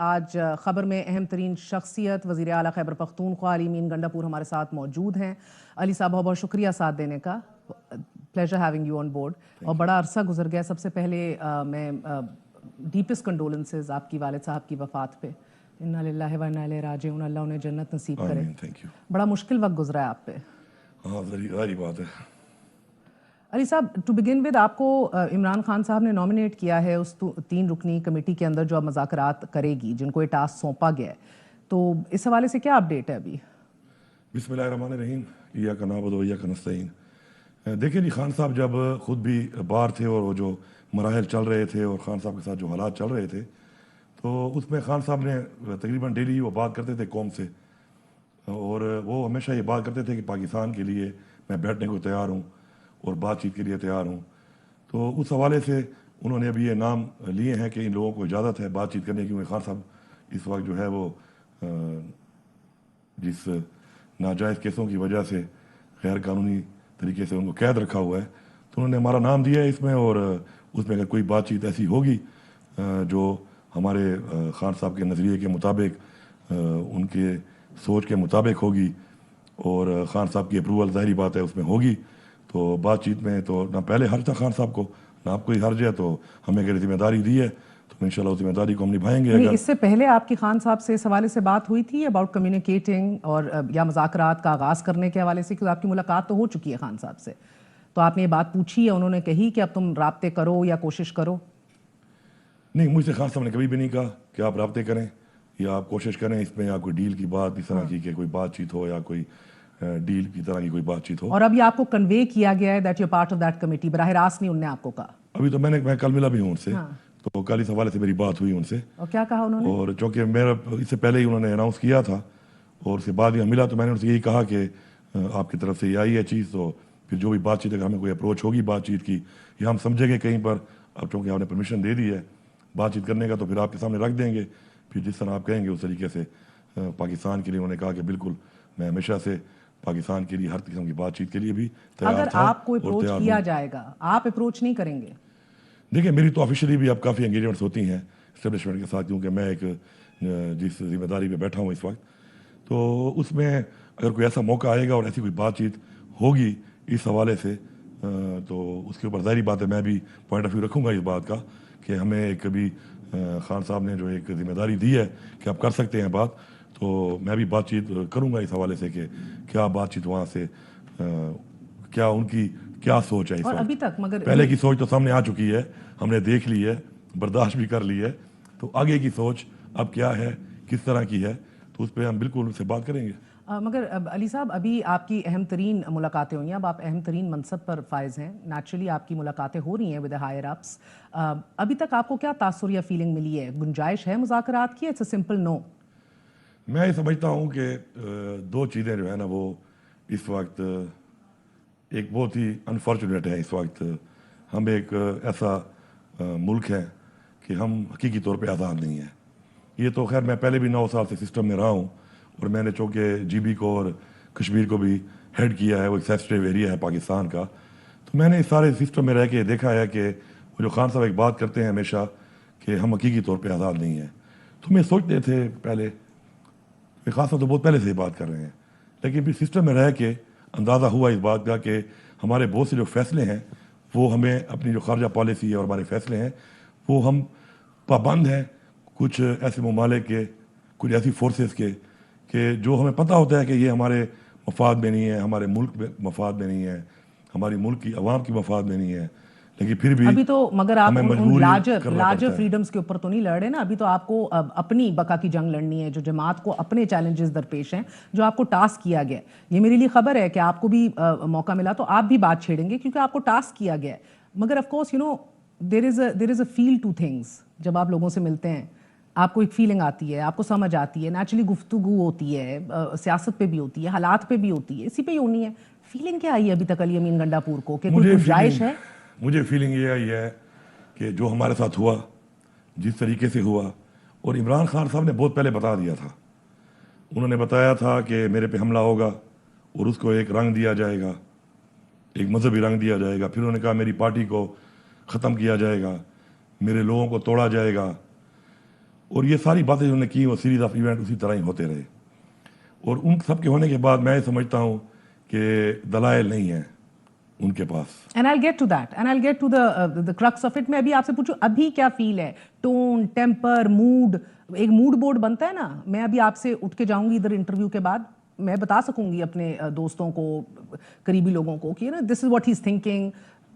آج خبر میں اہم ترین شخصیت وزیر اعلیٰ خیبر پختونخوا علی امین گنڈا پور ہمارے ساتھ موجود ہیں۔ علی صاحب بہت بہت شکریہ ساتھ دینے کا، pleasure having you on board, اور بڑا عرصہ گزر گیا۔ سب سے پہلے میں ڈیپسٹ کنڈولنسز آپ کی والد صاحب کی وفات پہ، انا للہ و انا الیہ راجعون، اللہ انہیں جنت نصیب کرے۔ بڑا مشکل وقت گزرا ہے آپ پہ۔ ہاں ظاہری بات ہے۔ علی صاحب، ٹو بگن ود، آپ کو عمران خان صاحب نے نامنیٹ کیا ہے اس 3 رکنی کمیٹی کے اندر جو اب مذاکرات کرے گی، جن کو یہ ٹاسک سونپا گیا ہے، تو اس حوالے سے کیا اپڈیٹ ہے ابھی؟ بسم اللہ الرحمن الرحیم، ایاک نعبد و ایاک نستعین۔ دیکھیں جی، خان صاحب جب خود بھی باہر تھے اور وہ جو مراحل چل رہے تھے اور خان صاحب کے ساتھ جو حالات چل رہے تھے، تو اس میں خان صاحب نے تقریباً ڈیلی وہ بات کرتے تھے قوم سے، اور وہ ہمیشہ یہ بات کرتے تھے کہ پاکستان کے لیے میں بیٹھنے کو تیار ہوں اور بات چیت کے لیے تیار ہوں۔ تو اس حوالے سے انہوں نے ابھی یہ نام لیے ہیں کہ ان لوگوں کو اجازت ہے بات چیت کرنے کی، کیونکہ خان صاحب اس وقت جو ہے وہ جس ناجائز کیسوں کی وجہ سے غیر قانونی طریقے سے ان کو قید رکھا ہوا ہے، تو انہوں نے ہمارا نام دیا ہے اس میں، اور اس میں اگر کوئی بات چیت ایسی ہوگی جو ہمارے خان صاحب کے نظریے کے مطابق، ان کے سوچ کے مطابق ہوگی، اور خان صاحب کی اپروول ظاہری بات ہے اس میں ہوگی، تو بات چیت میں تو نہ پہلے حرج تھا خان صاحب کو، نہ آپ کو ہی حرج ہے، تو ہمیں اگر ذمہ داری دی ہے تو انشاءاللہ اس ذمہ داری کو ہم نبھائیں گے۔ اس سے پہلے آپ کی خان صاحب سے اس حوالے سے بات ہوئی تھی اباؤٹ کمیونیکیٹنگ اور یا مذاکرات کا آغاز کرنے کے حوالے سے؟ کیونکہ آپ کی ملاقات تو ہو چکی ہے خان صاحب سے، تو آپ نے یہ بات پوچھی یا انہوں نے کہی کہ اب تم رابطے کرو یا کوشش کرو؟ نہیں، مجھ سے خان صاحب نے کبھی بھی نہیں کہا کہ آپ رابطے کریں یا آپ کوشش کریں اس میں، یا کوئی ڈیل کی بات اس طرح کی کہ کوئی بات چیت ہو یا کوئی ڈیل کی طرح کی کوئی بات چیت ہو۔ اور اب یہ آپ کو کنوے کیا گیا ہے that you part of that committee, براہ راست نہیں انہوں نے آپ کو کہا؟ ابھی تو میں کل ملا بھی ہوں ان سے، تو کل اس حوالے سے میری بات ہوئی ان سے۔ اور کیا کہا انہوں نے؟ اور چونکہ میرا اس سے پہلے ہی انہوں نے اناؤنس کیا تھا، اور اس کے بعد ملا تو میں نے ان سے یہی کہا کہ آپ کی طرف سے یہ آئی ہے چیز، تو پھر جو بھی بات چیت ہے، ہمیں کوئی اپروچ ہوگی بات چیت کی یا ہم سمجھیں گے کہیں پر، اب چونکہ آپ نے پرمیشن دے دی ہے بات چیت کرنے کا، تو پھر آپ کے سامنے رکھ دیں گے، پھر جس طرح آپ کہیں گے اس طریقے سے پاکستان کے لیے۔ انہوں نے کہا کہ بالکل میں ہمیشہ سے پاکستان کے لیے ہر قسم کی بات چیت کے لیے بھی تیار تھا۔ اگر آپ کو اپروچ کیا جائے گا، آپ اپروچ نہیں کریں گے؟ دیکھیں، میری تو آفیشلی بھی اب کافی انگیجمنٹس ہوتی ہیں اسٹیبلشمنٹ کے ساتھ، کیونکہ میں ایک جس ذمہ داری پہ بیٹھا ہوں اس وقت، تو اس میں اگر کوئی ایسا موقع آئے گا اور ایسی کوئی بات چیت ہوگی اس حوالے سے، تو اس کے اوپر ظاہری بات ہے میں بھی پوائنٹ آف ویو رکھوں گا اس بات کا کہ ہمیں کبھی خان صاحب نے جو ایک ذمہ داری دی ہے کہ آپ کر سکتے ہیں بات، تو میں بھی بات چیت کروں گا اس حوالے سے کہ کیا بات چیت وہاں سے، کیا ان کی کیا سوچ ہے اس وقت۔ ابھی تک مگر پہلے کی سوچ تو سامنے آ چکی ہے، ہم نے دیکھ لی ہے، برداشت بھی کر لی ہے، تو آگے کی سوچ اب کیا ہے، کس طرح کی ہے، تو اس پہ ہم بالکل ان سے بات کریں گے۔ مگر علی صاحب، ابھی آپ کی اہم ترین ملاقاتیں ہوئی ہیں، اب آپ اہم ترین منصب پر فائز ہیں، نیچرلی آپ کی ملاقاتیں ہو رہی ہیں ود ہائر اپس، ابھی تک آپ کو کیا تاثر یا فیلنگ ملی ہے؟ گنجائش ہے مذاکرات کی؟ اٹس اے سمپل نو؟ میں یہ سمجھتا ہوں کہ 2 چیزیں جو ہے نا، وہ اس وقت ایک بہت ہی انفارچونیٹ ہے۔ اس وقت ہم ایک ایسا ملک ہے کہ ہم حقیقی طور پہ آزاد نہیں ہیں۔ یہ تو خیر میں پہلے بھی 9 سال سے سسٹم میں رہا ہوں، اور میں نے چونکہ جی بی کو اور کشمیر کو بھی ہیڈ کیا ہے، وہ ایک سینسٹیو ایریا ہے پاکستان کا، تو میں نے اس سارے سسٹم میں رہ کے دیکھا ہے کہ وہ جو خان صاحب ایک بات کرتے ہیں ہمیشہ کہ ہم حقیقی طور پہ آزاد نہیں ہیں، تو میں سوچتے تھے پہلے، خاص طور تو بہت پہلے سے یہ بات کر رہے ہیں، لیکن پھر سسٹم میں رہ کے اندازہ ہوا اس بات کا کہ ہمارے بہت سے جو فیصلے ہیں وہ ہمیں اپنی جو خارجہ پالیسی ہے اور ہمارے فیصلے ہیں وہ ہم پابند ہیں کچھ ایسے ممالک کے، کچھ ایسی فورسز کے، کہ جو ہمیں پتہ ہوتا ہے کہ یہ ہمارے مفاد میں نہیں ہے، ہمارے ملک میں مفاد میں نہیں ہے، ہماری ملک کی عوام کی مفاد میں نہیں ہے، لیکن پھر بھی ابھی تو مگر آپ ان لارجر فریڈمز کے اوپر تو نہیں لڑ رہے نا، ابھی تو آپ کو اپنی بقا کی جنگ لڑنی ہے، جو جماعت کو اپنے چیلنجز درپیش ہیں، جو آپ کو ٹاسک کیا گیا ہے۔ یہ میرے لیے خبر ہے کہ آپ کو بھی موقع ملا تو آپ بھی بات چھیڑیں گے، کیونکہ آپ کو ٹاسک کیا گیا ہے۔ مگر of course you know there is a feel to things, جب آپ لوگوں سے ملتے ہیں آپ کو ایک فیلنگ آتی ہے، آپ کو سمجھ آتی ہے، نیچرلی گفتگو ہوتی ہے، سیاست پہ بھی ہوتی ہے، حالات پہ بھی ہوتی ہے، اسی پہ ہی ہونی ہے۔ فیلنگ کیا آئی ہے ابھی تک علی امین گنڈا پور کو کہ کوئی گنجائش ہے؟ مجھے فیلنگ یہ آئی ہے کہ جو ہمارے ساتھ ہوا، جس طریقے سے ہوا، اور عمران خان صاحب نے بہت پہلے بتا دیا تھا، انہوں نے بتایا تھا کہ میرے پہ حملہ ہوگا اور اس کو ایک رنگ دیا جائے گا، ایک مذہبی رنگ دیا جائے گا، پھر انہوں نے کہا میری پارٹی کو ختم کیا جائے گا، میرے لوگوں کو توڑا جائے گا، اور یہ ساری باتیں جو انہوں نے کی وہ سیریز آف ایونٹ اسی طرح ہی ہوتے رہے. اور ان سب کے ہونے کے بعد میں یہ سمجھتا ہوں کہ دلائل نہیں ہیں ان کے پاس. And I'll get to that. And I'll get to the crux of it. میں ابھی آپ سے پوچھوں ابھی کیا فیل ہے, ٹون, ٹیمپر, موڈ, ایک موڈ بورڈ بنتا ہے نا. میں ابھی آپ سے اٹھ کے جاؤں گی ادھر انٹرویو کے بعد, میں بتا سکوں گی اپنے دوستوں کو, قریبی لوگوں کو کہ نا this is what he is thinking,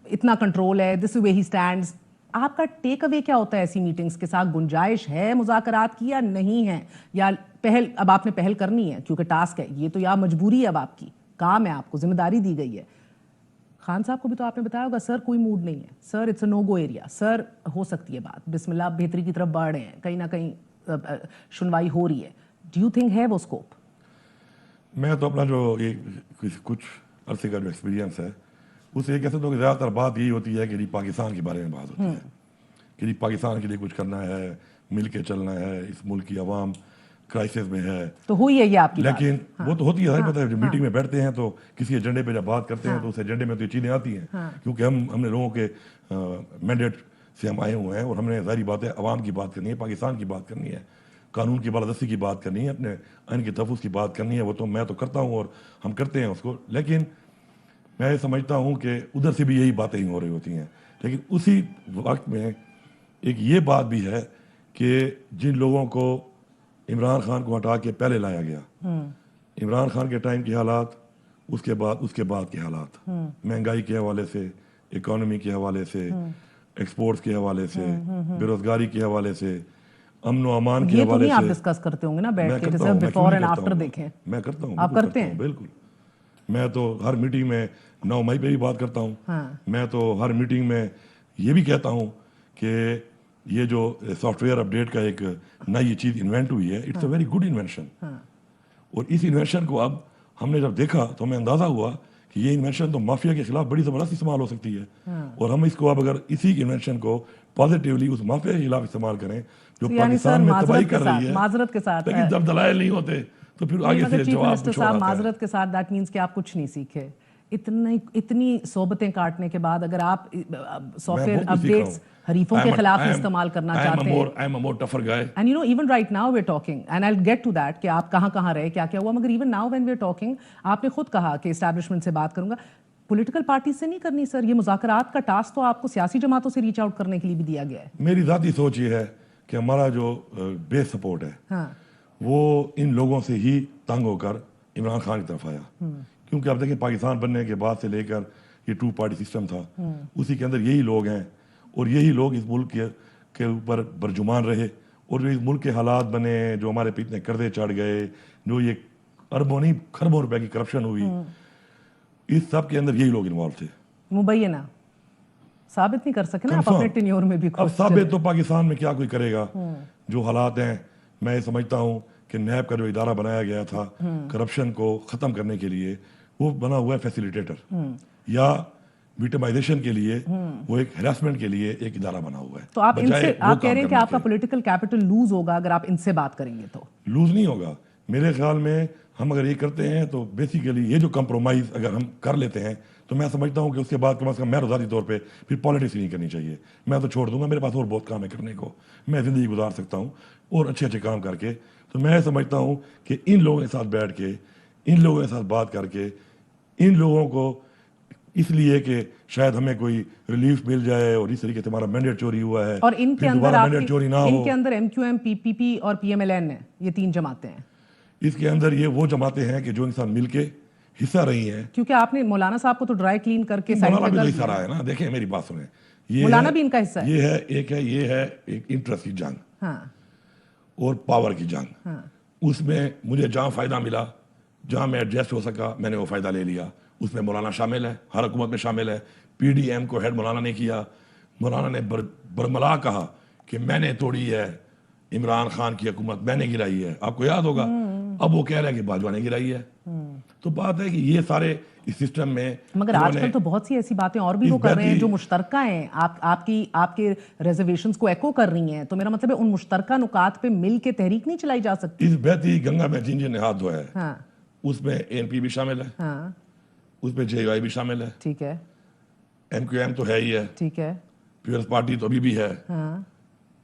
اتنا کنٹرول ہے, this is way he stands. آپ کا ٹیک اوے کیا ہوتا ہے ایسی میٹنگز کے ساتھ؟ گنجائش ہے مذاکرات کی یا نہیں ہے, یا پہل اب آپ نے پہل کرنی ہے کیونکہ ٹاسک ہے یہ تو, یا مجبوری ہے اب آپ کی, کام ہے, آپ کو ذمہ داری دی گئی ہے. خان صاحب کو بھی تو آپ نے بتایا ہوگا سر کوئی موڈ نہیں ہے, sir it's a know go area, سر ہو سکتی ہے بات, بسم اللہ آپ بہتری کی طرف بڑھ رہے ہیں, کہیں نہ کہیں سنوائی ہو رہی ہے. ڈو یو تھنک ہے وہ اسکوپ؟ میں تو اپنا جو یہ کچھ عرصے کا جو ایکسپیرینس ہے اسے یہ کہہ سکتا ہوں کہ زیادہ تر بات یہی ہوتی ہے کہ جی پاکستان کے بارے میں بات ہوتی ہے کہ جی پاکستان کے لیے کچھ کرنا ہے, مل کے چلنا ہے, اس ملک کی عوام کرائسس میں ہے. تو ہوئی ہے یہ آپ کی لیکن وہ تو ہوتی ہے, پتہ ہے جب میٹنگ میں بیٹھتے ہیں تو کسی ایجنڈے پہ جب بات کرتے ہیں تو اس ایجنڈے میں تو یہ چیزیں آتی ہیں کیونکہ ہم نے لوگوں کے مینڈیٹ سے ہم آئے ہوئے ہیں اور ہم نے ظاہری بات ہے عوام کی بات کرنی ہے, پاکستان کی بات کرنی ہے, قانون کی بالادستی کی بات کرنی ہے, اپنے آئین کے تحفظ کی بات کرنی ہے. وہ تو میں تو کرتا ہوں اور ہم کرتے ہیں اس کو, لیکن میں یہ سمجھتا ہوں کہ ادھر سے بھی یہی باتیں ہی ہو رہی ہوتی ہیں. لیکن اسی وقت میں ایک یہ بات بھی ہے کہ جن لوگوں کو عمران خان کو ہٹا کے پہلے لایا گیا, عمران خان کے ٹائم کے حالات, اس کے بعد کے حالات, مہنگائی کے حوالے سے, اکانومی کے حوالے سے, ایکسپورٹس کے حوالے سے, بے روزگاری کے حوالے سے, امن و امان کے حوالے سے. یہ تو نہیں آپ ڈسکس کرتے ہوں گے نا بیٹھ کے, جیسے بیفور اینڈ آفٹر دیکھیں. میں کرتا ہوں, آپ کرتے ہیں؟ بالکل. میں تو ہر میٹنگ میں 9 مئی پہ بھی بات کرتا ہوں. میں تو ہر میٹنگ میں یہ بھی کہتا ہوں کہ یہ جو سافٹ ویئر اپڈیٹ کا ایک نئی چیز انوینٹ ہوئی ہے, it's a very good invention. اور اس انوینشن کو اب ہم نے جب دیکھا تو ہمیں اندازہ ہوا کہ یہ انوینشن تو مافیا کے خلاف بڑی زبردست استعمال ہو سکتی ہے. اور ہم اس کو اب اگر اسی انوینشن کو پازیٹیولی اس مافیا کے خلاف استعمال کریں جو پاکستان میں تباہی کر رہی ہے, معذرت کے ساتھ, لیکن جب دلائل نہیں ہوتے تو پھر آگے سے جواب کچھ اور آتا ہے. معذرت کے ساتھ دیٹ مینس کہ آپ کچھ نہیں سیکھے. اتنی صحبتیں کاٹنے کے بعد اگر آپ سافٹ ویئر اپڈیٹس حریفوں کے خلاف استعمال کرنا چاہتے ہیں, I am a more tougher guy. and you know even right now we're talking and I'll get to that کہ آپ کہاں رہے, کیا ہوا, مگر even now when we're talking آپ نے خود کہا کہ اسٹیبلشمنٹ سے بات کروں گا. پولیٹیکل پارٹی سے نہیں کرنی سر, یہ مذاکرات کا ٹاسک تو آپ کو سیاسی جماعتوں سے ریچ آؤٹ کرنے کے لیے بھی دیا گیا ہے. میری ذاتی سوچ یہ ہے کہ ہمارا جو بیس سپورٹ ہے وہ ان لوگوں سے ہی تنگ ہو کر عمران خان کی طرف آیا. کیونکہ آپ دیکھیں پاکستان بننے کے بعد سے لے کر یہ 2 پارٹی سسٹم تھا, اسی کے اندر یہی لوگ ہیں اور یہی لوگ اس ملک کے اوپر برجمان رہے. اور جو اس ملک کے حالات بنے, جو ہمارے پہ اتنے قرضے چڑھ گئے, جو یہ اربوں نہیں خربوں روپے کی کرپشن ہوئی, اس سب کے اندر یہی لوگ انوالو تھے. مبینہ ثابت نہیں کر سکے نا آپ اپنے ٹینیور میں بھی. اب ثابت تو پاکستان میں کیا کوئی کرے گا. جو حالات ہیں میں سمجھتا ہوں کہ نیب کا جو ادارہ بنایا گیا تھا کرپشن کو ختم کرنے کے لیے, وہ بنا ہوا ہے فیسیلیٹیٹر, یا وکٹمائزیشن کے لیے وہ ایک ہراسمنٹ کے لیے ایک ادارہ بنا ہوا ہے. تو آپ ان سے آپ کہہ رہے ہیں کہ آپ کا پولیٹیکل کیپٹل لوز ہوگا اگر آپ ان سے بات کریں گے؟ تو لوز نہیں ہوگا میرے خیال میں. ہم اگر یہ کرتے ہیں تو بیسیکلی یہ جو کمپرومائز اگر ہم کر لیتے ہیں تو میں سمجھتا ہوں کہ اس کے بعد کم از کم میں ذاتی طور پہ پھر پالیٹکس نہیں کرنی چاہیے. میں تو چھوڑ دوں گا, میرے پاس اور بہت کام ہے کرنے کو, میں زندگی گزار سکتا ہوں اور اچھے کام کر کے. تو میں سمجھتا ہوں کہ ان لوگوں کے ساتھ بیٹھ کے, ان لوگوں کے ساتھ بات کر کے, ان لوگوں کو اس لیے کہ شاید ہمیں کوئی ریلیف مل جائے اور اس طریقے سے ہمارا مینڈیٹ چوری ہوا ہے, اور ان کے اندر مینڈیٹ چوری نہ ہو. ان کے اندر ایم کیو ایم, پی پی پی اور پی ایم ایل این ہے, یہ 3 جماعتیں ہیں. اس کے اندر یہ وہ جماعتیں ہیں کہ جو انسان مل کے حصہ رہی ہیں. کیونکہ آپ نے مولانا صاحب کو تو ڈرائی کلین کر کے مولانا بھی تو حصہ رہا ہے نا. دیکھیں میری بات سنیں, مولانا بھی ان کا حصہ ہے. یہ ہے ایک انٹرسٹ کی جنگ اور پاور کی جنگ. اس میں مجھے جہاں فائدہ ملا, جہاں میں ایڈجسٹ ہو سکا, میں نے وہ فائدہ لے لیا. اس میں مولانا شامل ہے, ہر حکومت میں شامل ہے. پی ڈی ایم کو ہیڈ مولانا نے کیا. مولانا نے برملا کہا کہ میں نے توڑی ہے عمران خان کی حکومت, میں نے گرائی ہے. آپ کو یاد ہوگا. اب وہ کہہ رہے ہیں کہ باجوہ نے گرائی ہے. تو بات ہے کہ یہ سارے اس سسٹم میں, مگر آج کل تو بہت سی ایسی باتیں اور بھی وہ کر رہے ہیں جو مشترکہ ہیں, آپ کے ریزرویشنز کو ایکو کر رہی ہیں. تو میرا مطلب ہے ان مشترکہ نکات پہ مل کے تحریک نہیں چلائی جا سکتی. اس بہتی گنگا میں جن نے ہاتھ دھویا ہے اس میں اے این پی بھی شامل ہے, اس میں جے یو آئی بھی شامل ہے. ٹھیک ہے. ایم کیو ایم تو ہے ہی ہے. ٹھیک ہے. پیپلز پارٹی تو ابھی بھی ہے.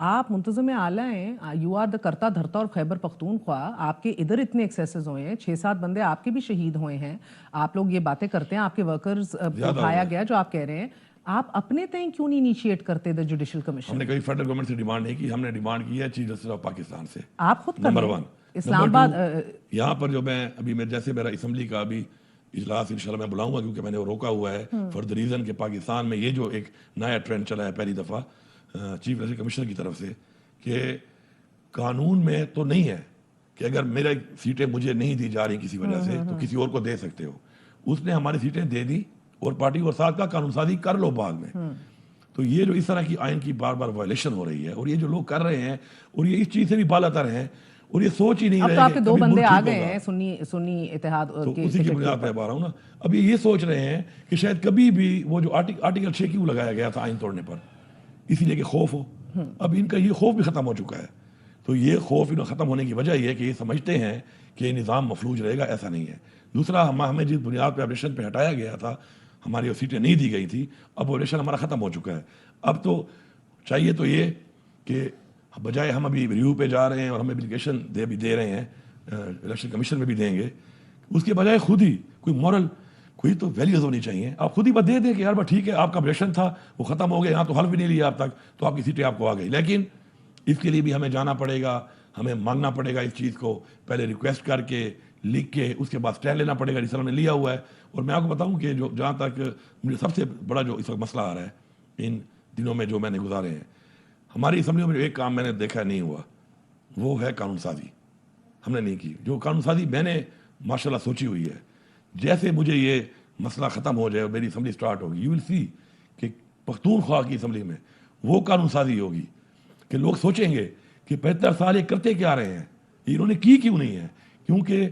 آپ منتظم اعلیٰ ہیں, یو آر دا کرتا دھرتا اور خیبر پختونخوا, آپ کے ادھر اتنے ایکسیسز ہوئے ہیں, 6-7 بندے آپ کے بھی شہید ہوئے ہیں, آپ لوگ یہ باتیں کرتے ہیں, آپ کے ورکرز کو اٹھایا گیا جو آپ کہہ رہے ہیں, آپ اپنے تئیں کیوں نہیں انیشیٹ کرتے دا جوڈیشل کمیشن؟ ہم نے کبھی فیڈرل گورنمنٹ سے ڈیمانڈ نہیں کی, ہم نے ڈیمانڈ کی ہے چیف جسٹس آف پاکستان سے. آپ خود نمبر کریں. 1. اسلام آباد یہاں پر جو میں ابھی جیسے میرا اسمبلی کا ابھی اجلاس انشاءاللہ میں بلاؤں گا, کیونکہ میں نے وہ روکا ہوا ہے فار دا ریزن کہ پاکستان میں یہ جو ایک نیا ٹرینڈ چلا ہے پہلی دفعہ چیف الیکشن کمیشنر کی طرف سے, کہ قانون میں تو نہیں ہے کہ اگر میرے سیٹیں مجھے نہیں دی جا رہی کسی وجہ سے تو کسی اور کو دے سکتے ہو. اس نے ہماری سیٹیں دے دی اور پارٹی اور ساتھ کا قانون سازی کر لو بعد میں. تو یہ جو اس طرح کی آئین کی بار بار وائلیشن ہو رہی ہے, اور یہ جو لوگ کر رہے ہیں, اور یہ اس چیز سے بھی بالاتر ہیں, اور یہ سوچ ہی نہیں رہے. اب تو آپ کے 2 بندے آ گئے ہیں سنی اتحاد کے, اسی کی بنیاد پہ بار ہوں نا. اب یہ سوچ رہے ہیں کہ شاید کبھی بھی وہ جو آرٹیکل 6 کیوں لگایا گیا تھا آئین توڑنے پر, اسی لیے کہ خوف ہو. اب ان کا یہ خوف بھی ختم ہو چکا ہے. تو یہ خوف ختم ہونے کی وجہ یہ ہے کہ یہ سمجھتے ہیں کہ یہ نظام مفلوج رہے گا. ایسا نہیں ہے. دوسرا, ہمیں جس بنیاد پہ آپریشن پہ ہٹایا گیا تھا, ہماری وہ سیٹیں نہیں دی گئی تھی, اب آپریشن ہمارا ختم ہو چکا ہے. اب تو چاہیے تو یہ کہ بجائے ہم ابھی ریویو پہ جا رہے ہیں اور ہم اپلیکیشن دے رہے ہیں, الیکشن کمیشن میں بھی دیں گے, اس کے بجائے خود ہی کوئی مورل کوئی تو ویلیوز ہونی چاہیے. آپ خود ہی بات دے دیں کہ یار بات ٹھیک ہے, آپ کا آپریشن تھا وہ ختم ہو گیا, یہاں تو حل بھی نہیں لیا اب تک, تو آپ کی سیٹیں آپ کو آ گئی. لیکن اس کے لیے بھی ہمیں جانا پڑے گا, ہمیں مانگنا پڑے گا اس چیز کو, پہلے ریکویسٹ کر کے لکھ کے, اس کے بعد اسٹینڈ لینا پڑے گا جس طرح نے لیا ہوا ہے. اور میں آپ کو بتاؤں کہ جو جہاں تک مجھے سب سے بڑا جو اس وقت مسئلہ آ رہا ہے ان دنوں میں جو میں نے گزارے ہیں, ہماری اسمبلیوں میں جو ایک کام میں نے دیکھا نہیں ہوا وہ ہے قانون سازی. ہم نے نہیں کی. جو قانون سازی میں نے ماشاءاللہ سوچی ہوئی ہے, جیسے مجھے یہ مسئلہ ختم ہو جائے اور میری اسمبلی سٹارٹ ہوگی, یو ول سی کہ پختونخوا کی اسمبلی میں وہ قانون سازی ہوگی کہ لوگ سوچیں گے کہ 75 سال یہ کرتے کیا رہے ہیں, انہوں نے کی کیوں نہیں ہے. کیونکہ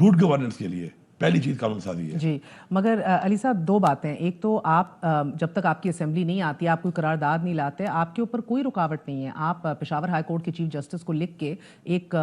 گڈ گورننس کے لیے پہلی چیز قانون سازی ہے. جی, مگر علی صاحب 2 باتیں. ایک تو آپ جب تک آپ کی اسمبلی نہیں آتی, آپ کوئی قرارداد نہیں لاتے, آپ کے اوپر کوئی رکاوٹ نہیں ہے. آپ پشاور ہائی کورٹ کے چیف جسٹس کو لکھ کے ایک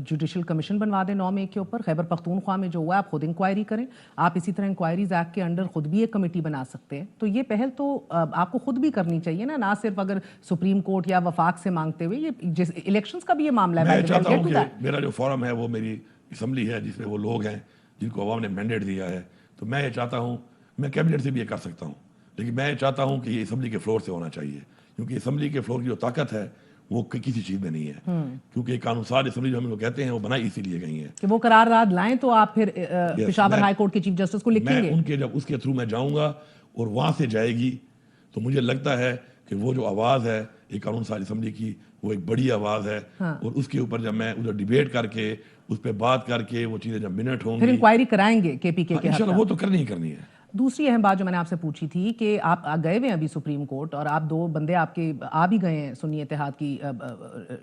جوڈیشل کمیشن بنوا دیں 9 مئی کے اوپر. خیبر پختونخوا میں جو ہوا ہے آپ خود انکوائری کریں. آپ اسی طرح انکوائریز ایکٹ کے انڈر خود بھی ایک کمیٹی بنا سکتے ہیں. تو یہ پہل تو آپ کو خود بھی کرنی چاہیے نا, نہ صرف اگر سپریم کورٹ یا وفاق سے مانگتے ہوئے. یہ الیکشنز کا بھی یہ معاملہ ہے. میں چاہتا ہوں کہ میرا جو فورم ہے وہ میری اسمبلی ہے, جس میں وہ لوگ ہیں جن کو عوام نے مینڈیٹ دیا ہے. تو میں یہ چاہتا ہوں, میں کیبنٹ سے بھی یہ کر سکتا ہوں, لیکن میں یہ چاہتا ہوں کہ یہ اسمبلی کے فلور سے ہونا چاہیے, کیونکہ اسمبلی کے فلور کی جو طاقت ہے وہ کسی چیز میں نہیں ہے. کیونکہ قانون ساز اسمبلی جو ہم لوگ کہتے ہیں وہ بنائی اسی لیے گئی ہیں کہ وہ قرارداد لائیں. تو آپ پھر پشاور ہائی کورٹ کے چیف جسٹس کو لکھیں گے. ان کے جب اس کے تھرو میں جاؤں گا اور وہاں سے جائے گی, تو مجھے لگتا ہے کہ وہ جو آواز ہے ایک قانون ساز اسمبلی کی, وہ ایک بڑی آواز ہے. اور اس کے اوپر جب میں ادھر ڈیبیٹ کر کے اس پہ بات کر کے وہ چیزیں جب منٹ ہوں گی, پھر انکوائری کرائیں گے کے پی کے انشاءاللہ وہ تو کرنی ہی کرنی ہے. دوسری اہم بات جو میں نے آپ سے پوچھی تھی کہ آپ گئے ہوئے ہیں ابھی سپریم کورٹ, اور آپ 2 بندے آپ کے آ بھی گئے ہیں سنی اتحاد کی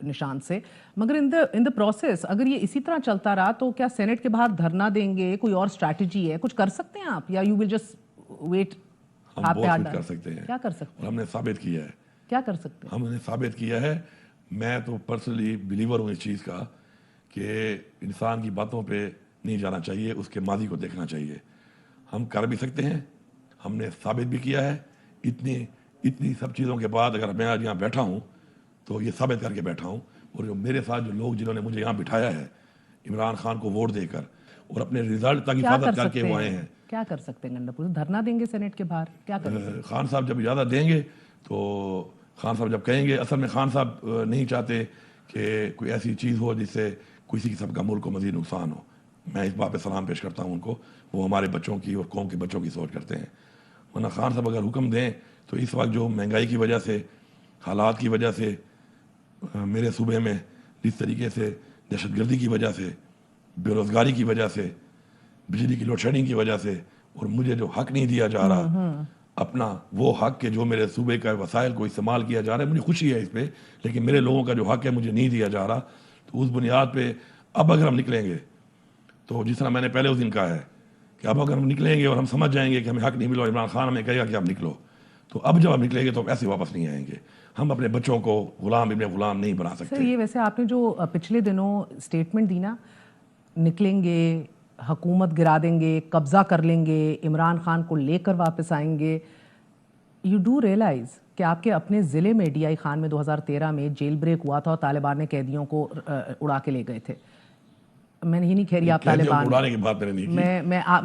نشان سے, مگر ان دا پروسیس اگر یہ اسی طرح چلتا رہا تو کیا سینٹ کے باہر دھرنا دیں گے؟ کوئی اور اسٹریٹجی ہے, کچھ کر سکتے ہیں آپ, یا یو ول جسٹ ویٹ؟ ہم بہت کچھ کر سکتے ہیں. کیا کر سکتے ہیں؟ ہم نے ثابت کیا ہے. کیا کر سکتے ہیں؟ ہم نے ثابت کیا ہے. میں تو پرسنلی بلیور ہوں اس چیز کا کہ انسان کی باتوں پہ نہیں جانا چاہیے, اس کے ماضی کو دیکھنا چاہیے. ہم کر بھی سکتے ہیں, ہم نے ثابت بھی کیا ہے. اتنی سب چیزوں کے بعد اگر میں آج یہاں بیٹھا ہوں تو یہ ثابت کر کے بیٹھا ہوں. اور جو میرے ساتھ جو لوگ جنہوں نے مجھے یہاں بٹھایا ہے عمران خان کو ووٹ دے کر اور اپنے رزلٹ تک حفاظت کر کے وہ آئے ہیں, کیا کر سکتے ہیں؟ گنڈا پور دھرنا دیں گے سینٹ کے باہر؟ کیا کر سکتے ہیں؟ خان صاحب جب اجازت دیں گے تو خان صاحب جب کہیں گے. اصل میں خان صاحب نہیں چاہتے کہ کوئی ایسی چیز ہو جس سے کسی قسم کا ملک کو مزید نقصان ہو. میں اس بات پہ سلام پیش کرتا ہوں ان کو, وہ ہمارے بچوں کی اور قوم کے بچوں کی سوچ کرتے ہیں. ورنہ خان صاحب اگر حکم دیں تو اس وقت جو مہنگائی کی وجہ سے, حالات کی وجہ سے, میرے صوبے میں جس طریقے سے دہشت گردی کی وجہ سے, بے روزگاری کی وجہ سے, بجلی کی لوڈ شیڈنگ کی وجہ سے, اور مجھے جو حق نہیں دیا جا رہا اپنا, وہ حق کے جو میرے صوبے کا وسائل کو استعمال کیا جا رہا ہے, مجھے خوشی ہے اس پہ, لیکن میرے لوگوں کا جو حق ہے مجھے نہیں دیا جا رہا. تو اس بنیاد پہ اب اگر ہم نکلیں گے تو جس طرح میں نے پہلے اس دن کہا ہے کہ اب اگر ہم نکلیں گے اور ہم سمجھ جائیں گے کہ ہمیں حق نہیں ملا, عمران خان ہمیں کہے گا کہ اب نکلو, تو اب جب ہم نکلیں گے تو ایسے واپس نہیں آئیں گے. ہم اپنے بچوں کو غلام ابن غلام نہیں بنا سکتے. سر یہ ویسے آپ نے جو پچھلے دنوں اسٹیٹمنٹ دی نا, نکلیں گے, حکومت گرا دیں گے, قبضہ کر لیں گے, عمران خان کو لے کر واپس آئیں گے, یو ڈو ریئلائز کہ کہ آپ کے اپنے ضلع میں ڈی آئی خان میں 2013 میں جیل بریک ہوا تھا اور طالبان نے قیدیوں کو اڑا کے لے گئے تھے. میں نہیں نہیں کہہ رہی آپ طالبان اڑانے کی بات میں نے نہیں کی. میں آپ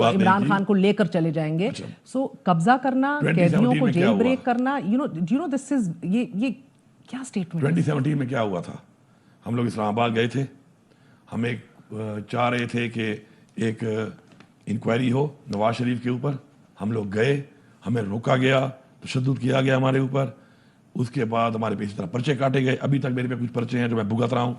عمران خان کو لے کر چلے جائیں گے. سو قبضہ کرنا, قیدیوں کو جیل بریک کرنا, دس از یہ کیا اسٹیٹمنٹ. 2017 میں کیا ہوا تھا, ہم لوگ اسلام آباد گئے تھے, ہم ایک چاہ رہے تھے کہ ایک انکوائری ہو نواز شریف کے اوپر. ہم لوگ گئے, ہمیں روکا گیا, تشدد کیا گیا ہمارے اوپر. اس کے بعد ہمارے پہ اسی طرح پرچے کاٹے گئے. ابھی تک میرے پہ کچھ پرچے ہیں جو میں بھگت رہا ہوں.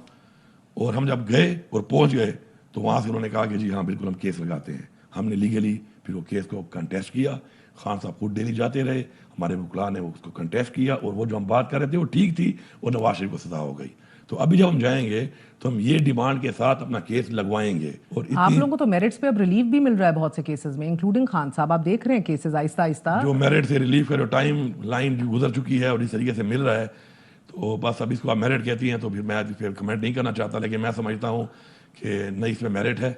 اور ہم جب گئے اور پہنچ گئے تو وہاں سے انہوں نے کہا کہ جی ہاں بالکل ہم کیس لگاتے ہیں. ہم نے لیگلی پھر وہ کیس کو کنٹیسٹ کیا. خان صاحب خود ڈیلی جاتے رہے, ہمارے وکلاء نے اس کو کنٹیسٹ کیا, اور وہ جو ہم بات کر رہے تھے وہ ٹھیک تھی, اور نواز شریف کو سزا ہو گئی. تو ابھی جب ہم جائیں گے تو ہم یہ ڈیمانڈ کے ساتھ اپنا کیس لگوائیں گے. اور آپ لوگوں کو تو میرٹس پہ اب ریلیف بھی مل رہا ہے بہت سے کیسز میں, انکلوڈنگ خان صاحب. آپ دیکھ رہے ہیں کیسز آہستہ آہستہ جو میرٹ سے ریلیف کا جو ٹائم لائن گزر چکی ہے اور اس طریقے سے مل رہا ہے, تو بس اب اس کو آپ میرٹ کہتی ہیں تو پھر کمنٹ نہیں کرنا چاہتا. لیکن میں سمجھتا ہوں کہ نہ اس میں میرٹ ہے,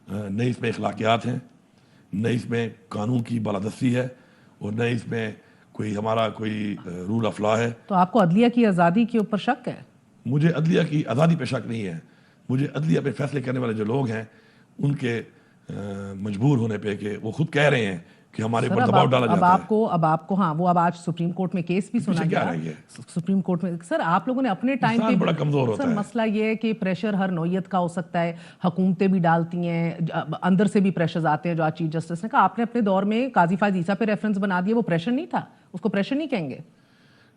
نہ اس میں اخلاقیات ہیں, نہ اس میں قانون کی بالادستی ہے, اور نہ اس میں ہمارا کوئی رول آف لا ہے. تو آپ کو عدلیہ کی آزادی کے اوپر شک ہے؟ مجھے عدلیہ کی آزادی پہ شک نہیں ہے. مجھے عدلیہ پہ فیصلے کرنے والے جو لوگ ہیں ان کے مجبور ہونے پہ کہ وہ خود کہہ رہے ہیں کہ ہمارے اوپر دباؤ ڈالا جاتا ہے. اب آپ کو ہاں وہ اب آج سپریم کورٹ میں کیس بھی سنا گیا. سپریم کورٹ میں سر آپ لوگوں نے اپنے ٹائم پہ بڑا کمزور ہوتا ہے. سر مسئلہ یہ ہے کہ پریشر ہر نوعیت کا ہو سکتا ہے, حکومتیں بھی ڈالتی ہیں, اندر سے بھی پریشرز آتے ہیں. جو آج چیف جسٹس نے کہا, آپ نے اپنے دور میں قاضی فائز عیسیٰ پہ ریفرنس بنا دیا, وہ پریشر نہیں تھا, اس کو پریشر نہیں کہیں گے.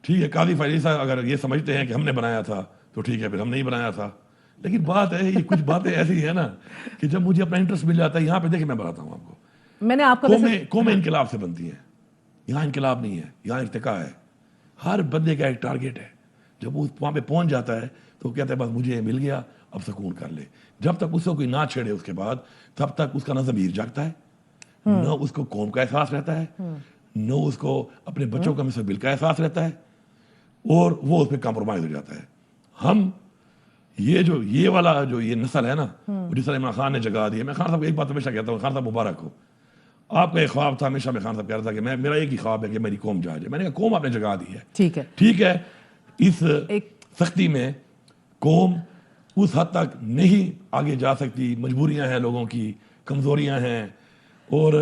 ٹھیک ہے, قاضی فائز عیسیٰ اگر یہ سمجھتے ہیں کہ ہم نے بنایا تھا تو ٹھیک ہے, پھر ہم نہیں بنایا تھا. لیکن بات ہے یہ کچھ باتیں ایسی ہیں نا کہ جب مجھے اپنا انٹرسٹ مل جاتا ہے. یہاں پہ دیکھیں میں بتاتا ہوں آپ کو, میں نے آپ کو قومیں انقلاب سے بنتی ہیں. یہاں انقلاب نہیں ہے, یہاں ارتقاء ہے. ہر بندے کا ایک ٹارگیٹ ہے. جب وہ وہاں پہ پہنچ جاتا ہے تو وہ کہتا ہے بس مجھے یہ مل گیا, اب سکون کر لے. جب تک اس کو کوئی نہ چھیڑے اس کے بعد, تب تک اس کا نہ ضمیر جاگتا ہے, نہ اس کو قوم کا احساس رہتا ہے, نہ اس کو اپنے بچوں کا مستقبل کا احساس رہتا ہے, اور وہ اس پہ کمپرومائز ہو جاتا ہے. ہم یہ والا جو یہ نسل ہے نا, جس طرح عمران خان نے جگا دی ہے. میں خان صاحب کو ایک بات ہمیشہ کہتا ہوں, خان صاحب مبارک ہو, آپ کا ایک خواب تھا. ہمیشہ میں خان صاحب کہہ رہا تھا کہ میرا ایک ہی خواب ہے کہ میری قوم جا جائے. میں نے کہا قوم آپ نے جگا دی ہے, ٹھیک ہے. اس سختی میں قوم اس حد تک نہیں آگے جا سکتی. مجبوریاں ہیں لوگوں کی, کمزوریاں ہیں, اور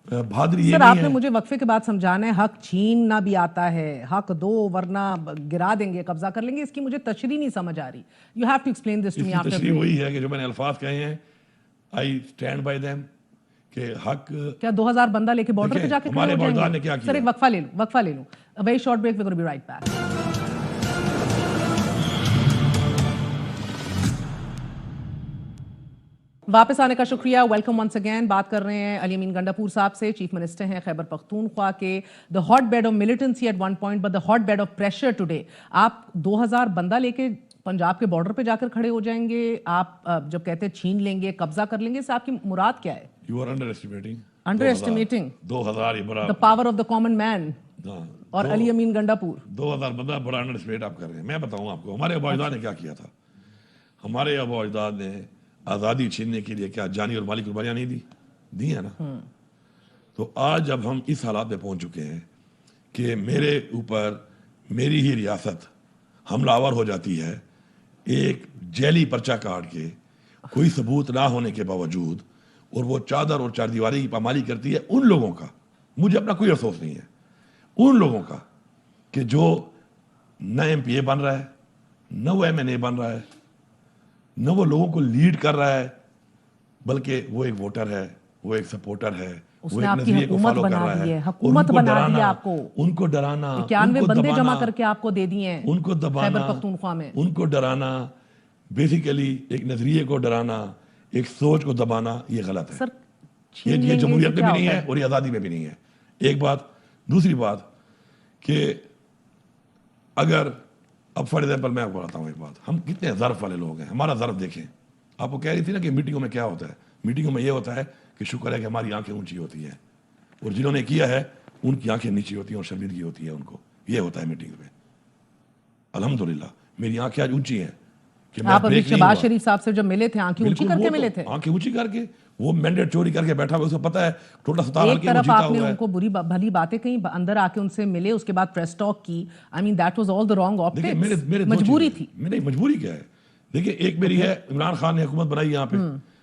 بہادری یہ سر نہیں ہے. آپ نے مجھے وقفے کے بعد سمجھانا ہے حق چھیننا بھی آتا ہے, حق دو ورنہ گرا دیں گے, قبضہ کر لیں گے. اس کی مجھے تشریح نہیں سمجھ آ رہی. You have to explain this to me. تشریح وہی ہے کہ جو میں نے الفاظ کہے ہیں, آئی اسٹینڈ بائی دیم, کہ حق. کیا 2000 بندہ لے کے بارڈر پہ جا کے ہمارے باجدار نے کیا کیا؟ سر ایک وقفہ لے لوں. A very short break, we're going to be right back. واپس آنے کا شکریہ. Welcome once again. بات کر رہے ہیں علی امین گنڈاپور صاحب سے, چیف منسٹر ہیں خیبر پختونخوا کے. The hotbed of militancy at one point but the hotbed of pressure today. آپ 2000 بندہ لے کے پنجاب کے بارڈر پہ جا کر کھڑے ہو جائیں گے. آپ جب کہتے ہیں چھین لیں گے, قبضہ کر لیں گے, اس سے آپ کی مراد کیا ہے؟ یو آر انڈر ایسٹیمیٹنگ 2000 یہ بڑا, the power of the common man. اور علی امین گنڈاپور 2000 بندہ بڑا انڈر ایسٹیمیٹ آپ کر رہے ہیں. میں بتاؤں آپ کو ہمارے ابا اجداد نے کیا کیا تھا. ہمارے ابا اجداد نے آزادی چھیننے کے لیے کیا جانی اور مالی قربانیاں نہیں دی ہیں نا. تو آج جب ہم اس حالات میں پہنچ چکے ہیں کہ میرے اوپر میری ہی ریاست حملہ آور ہو جاتی ہے, ایک جیلی پرچہ کاٹ کے, کوئی ثبوت نہ ہونے کے باوجود, اور وہ چادر اور چار دیواری کی پامالی کرتی ہے ان لوگوں کا. مجھے اپنا کوئی افسوس نہیں ہے ان لوگوں کا کہ جو نہ ایم پی اے بن رہا ہے, نہ وہ ایم این اے بن رہا ہے, نہ وہ لوگوں کو لیڈ کر رہا ہے, بلکہ وہ ایک ووٹر ہے, وہ ایک سپورٹر ہے, وہ ایک نظریے کو فالو کر رہا ہے. حکومت بنا دی ہے آپ کو, ان کو ڈرانا, 91 بندے جمع کر کے آپ کو دے دیے ہیں, ان کو دبانا, خیبر پختونخوا میں ان کو ڈرانا, بیسیکلی ایک نظریے کو ڈرانا, ایک سوچ کو دبانا, یہ غلط ہے. یہ جمہوریت میں بھی نہیں ہے اور یہ آزادی میں بھی نہیں ہے. ایک بات. دوسری بات کہ اگر اب فار ایگزامپل میں آپ کو بتاتا ہوں ایک بات, ہم کتنے ظرف والے لوگ ہیں. ہمارا ظرف دیکھیں. آپ کو کہہ رہی تھی نا کہ میٹنگوں میں کیا ہوتا ہے. میٹنگوں میں یہ ہوتا ہے کہ شکر ہے کہ ہماری آنکھیں اونچی ہوتی ہیں, اور جنہوں نے کیا ہے ان کی آنکھیں نیچی ہوتی ہیں اور شرمندگی ہوتی ہے ان کو. یہ ہوتا ہے میٹنگ میں. الحمدللہ میری آنکھیں آج اونچی ہیں کہ آپ ابھی شہباز شریف صاحب سے جب ملے تھے آنکھیں اونچی کر کے ملے تھے. آنکھیں اونچی کر کے, وہ مینڈیٹ چوری کر کے بیٹھا ہوا, اسے پتا ہے ٹوٹل 17 ایک ہلکے وہ طرف جیتا آپ نے ہوا ہے. ان کو بری بھلی باتیں کہیں, اندر آ کے ان سے ملے, اس کے بعد پریس ٹاک کی. I mean that was all the wrong optics. مجبوری تھی. میری مجبوری کیا ہے, دیکھیں ایک میری ہے عمران خان نے حکومت بنائی یہاں پہ,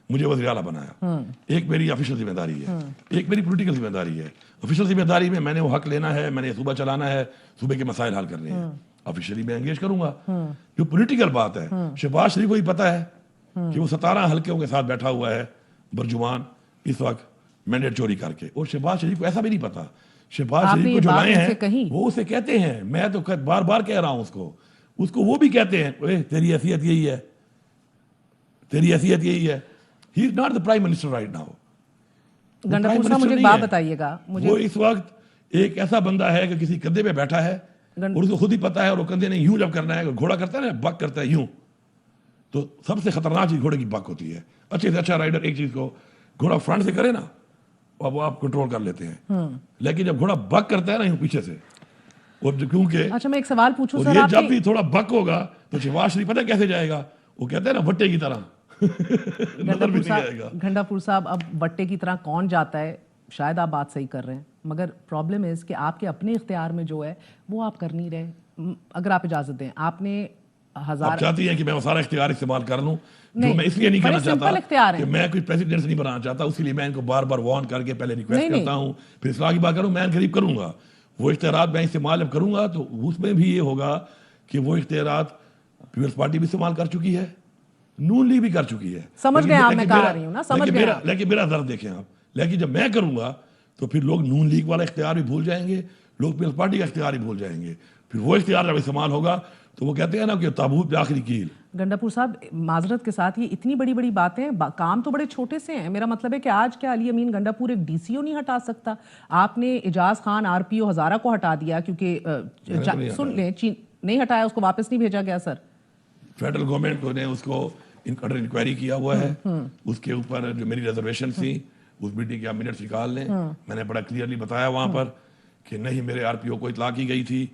مجھے وزیر اعلیٰ بنایا, ایک میری آفیشل ذمہ داری ہے, ایک میری پولیٹیکل ذمہ داری ہے. آفیشل ذمہ داری میں نے وہ حق لینا ہے, میں نے صوبہ چلانا ہے, صوبے کے مسائل حل کرنے ہیں, آفیشلی میں انگیج کروں گا. جو پولیٹیکل بات ہے, شہباز شریف کو ہی پتا ہے کہ وہ 17 حلقوں کے ساتھ بیٹھا ہوا ہے برجمان اس وقت مینڈیٹ چوری کر کے, اور شہباز شریف کو ایسا بھی نہیں پتا. شہباز شریف کو جو لائے ہیں وہ اسے کہتے ہیں, میں تو بار بار کہہ رہا ہوں اس کو وہ بھی کہتے ہیں تیری حیثیت یہی ہے, تیری حیثیت یہی ہے. He is not the prime minister right now. Gandapur صاحب مجھے ایک بات بتائیے گا, وہ اس وقت ایک ایسا بندہ ہے کہ کسی کندھے پہ بیٹھا ہے اور اس کو خود ہی پتا ہے, اور وہ کندھے نے یوں جب کرنا ہے, گھوڑا کرتا ہے نا بک کرتا ہے یوں, تو سب سے خطرناک چیز گھوڑے کی بک ہوتی ہے. اچھے سے اچھا رائڈر ایک چیز کو گھوڑا فرنٹ سے کرے نا, اب وہ آپ کنٹرول کر لیتے ہیں, لیکن جب گھوڑا بک کرتا ہے نا یوں پیچھے سے, اور کیونکہ اچھا میں ایک سوال پوچھوں سر, یہ جب بھی تھوڑا بک ہوگا تو شہباز شریف پتہ کیسے جائے گا, وہ کہتے ہیں نا وٹے کی طرح نظر بھی نہیں آئے گا. گھنڈاپور صاحب اب وٹے کی طرح کون جاتا ہے, شاید آپ بات صحیح کر رہے ہیں, مگر پرابلم ہے کہ آپ کے اپنے اختیار میں جو ہے وہ آپ کر نہیں رہے. اگر آپ اجازت دیں, آپ نے آپ چاہتی ہیں کہ میں وہ سارا اختیار استعمال کر لوں, جو میں اس لیے نہیں کرنا چاہتا کہ میں کوئی پریزیڈنٹ نہیں بنانا چاہتا, اس لیے میں ان کو بار بار وارن کر کے پہلے ریکویسٹ کرتا ہوں, پھر اصلاح کی بات کروں, میں قریب کروں گا. وہ اختیارات میں استعمال اب کروں گا تو اس میں بھی یہ ہوگا کہ وہ اختیارات پیپلز پارٹی بھی استعمال کر چکی ہے, نون لیگ بھی کر چکی ہے. سمجھ گئے آپ, میں کہہ رہی ہوں نا, سمجھ گئے. لیکن میرا درد دیکھیں آپ, لیکن جب میں کروں گا تو پھر لوگ نون لیگ والا اختیار بھی بھول جائیں گے, لوگ پیپلز پارٹی کا اختیار بھی بھول جائیں گے. پھر وہ اختیار جب استعمال ہوگا تو وہ کہتے ہیں نا کہ تابوت پہ آخری کیل. گنڈاپور صاحب معذرت کے ساتھ, یہ اتنی بڑی بڑی باتیں, کام تو بڑے چھوٹے سے ہیں. میرا مطلب ہے کہ آج کیا علی امین گنڈاپور ایک ڈی سی او نہیں ہٹا سکتا؟ آپ نے اعجاز خان آر پی او ہزارہ کو ہٹا دیا کیونکہ سن لیں نہیں ہٹایا, اس کو واپس نہیں بھیجا گیا. سر فیڈرل گورنمنٹ نے اس کو انڈر انکوائری کیا ہوا ہے, اس کے اوپر جو میری ریزرویشن تھی اس میٹنگ کے آپ منٹس نکال لیں, میں نے بڑا کلیئرلی بتایا وہاں پر کہ نہیں میرے آر پی او کو اطلاع کی گئی تھی,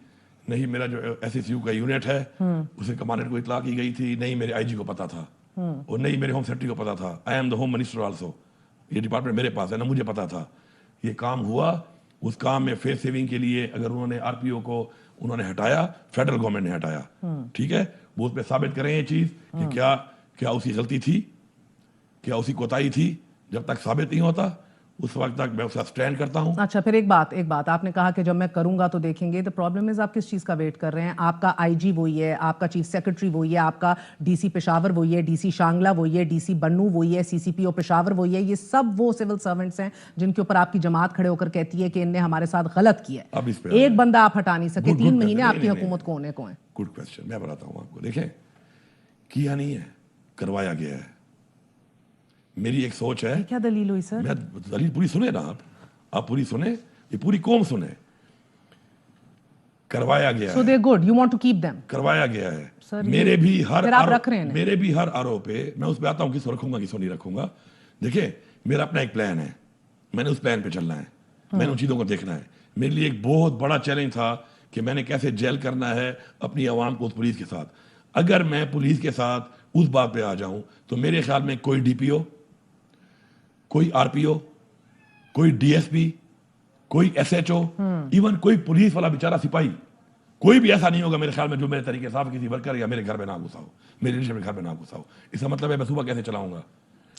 نہیں میرا جو ایس ایس یو کا یونٹ ہے اسے کمانڈر کو اطلاع کی گئی تھی, نہیں میرے آئی جی کو پتا تھا, اور نہیں میرے ہوم سیکرٹری کو پتا تھا. I am the home minister also, یہ ڈپارٹمنٹ میرے پاس ہے نا, مجھے پتا تھا. یہ کام ہوا, اس کام میں فیس سیونگ کے لیے اگر انہوں نے آر پی او کو انہوں نے ہٹایا, فیڈرل گورنمنٹ نے ہٹایا, ٹھیک ہے, وہ اس پہ ثابت کریں یہ چیز کہ کیا اسی غلطی تھی, کیا اسی کوتاہی تھی. جب تک ثابت نہیں ہوتا اس وقت تک میں اس کا سٹینڈ کرتا ہوں. اچھا پھر ایک بات آپ نے کہا کہ جب میں کروں گا تو دیکھیں گے. تو پرابلم از آپ کس چیز کا ویٹ کر رہے ہیں؟ آپ کا آئی جی وہی ہے, آپ کا چیف سیکرٹری وہی ہے, آپ کا ڈی سی پشاور وہی ہے, ڈی سی شانگلہ وہی ہے, ڈی سی بنو وہی ہے, سی سی پی او پشاور وہی ہے. یہ سب وہ سول سرونٹس ہیں جن کے اوپر آپ کی جماعت کھڑے ہو کر کہتی ہے کہ ان نے ہمارے ساتھ غلط کیا ہے. ایک بندہ آپ ہٹا نہیں سکے, 3 مہینے آپ کی حکومت کو ہونے کو ہیں. گڈ کوسچن, میں بتاتا ہوں آپ کو. دیکھیں کیا نہیں ہے, کروایا گیا ہے. میری ایک سوچ ہے. کیا دلیل ہوئی سر؟ میں دلیل پوری سنیں نا, آپ پوری سنیں, یہ پوری قوم سنیں. کروایا گیا so they're good, you want to keep them. کروایا گیا ہے. میرے بھی ہر آرو پہ میں اس پہ آتا ہوں کس کو رکھوں گا کس کو نہیں رکھوں گا. دیکھیں میرا اپنا ایک پلان ہے, میں نے اس پلان پہ چلنا ہے, میں نے ان چیزوں کو دیکھنا ہے. میرے لیے ایک بہت بڑا چیلنج تھا کہ میں نے کیسے جیل کرنا ہے اپنی عوام کو اس پولیس کے ساتھ. اگر میں پولیس کے ساتھ اس بات پہ آ جاؤں تو میرے خیال میں کوئی ڈی پی او, کوئی آر پی او, کوئی ڈی ایس پی, کوئی ایس ایچ او, ایون کوئی پولیس والا بیچارہ سپاہی, کوئی بھی ایسا نہیں ہوگا میرے خیال میں جو میرے طریقے صاحب کسی ورکر یا میرے گھر میں نہ گھسا ہو, میرے لیڈرشپ کے گھر میں نہ گھسا ہو. اس کا مطلب ہے میں صبح کیسے چلاؤں گا.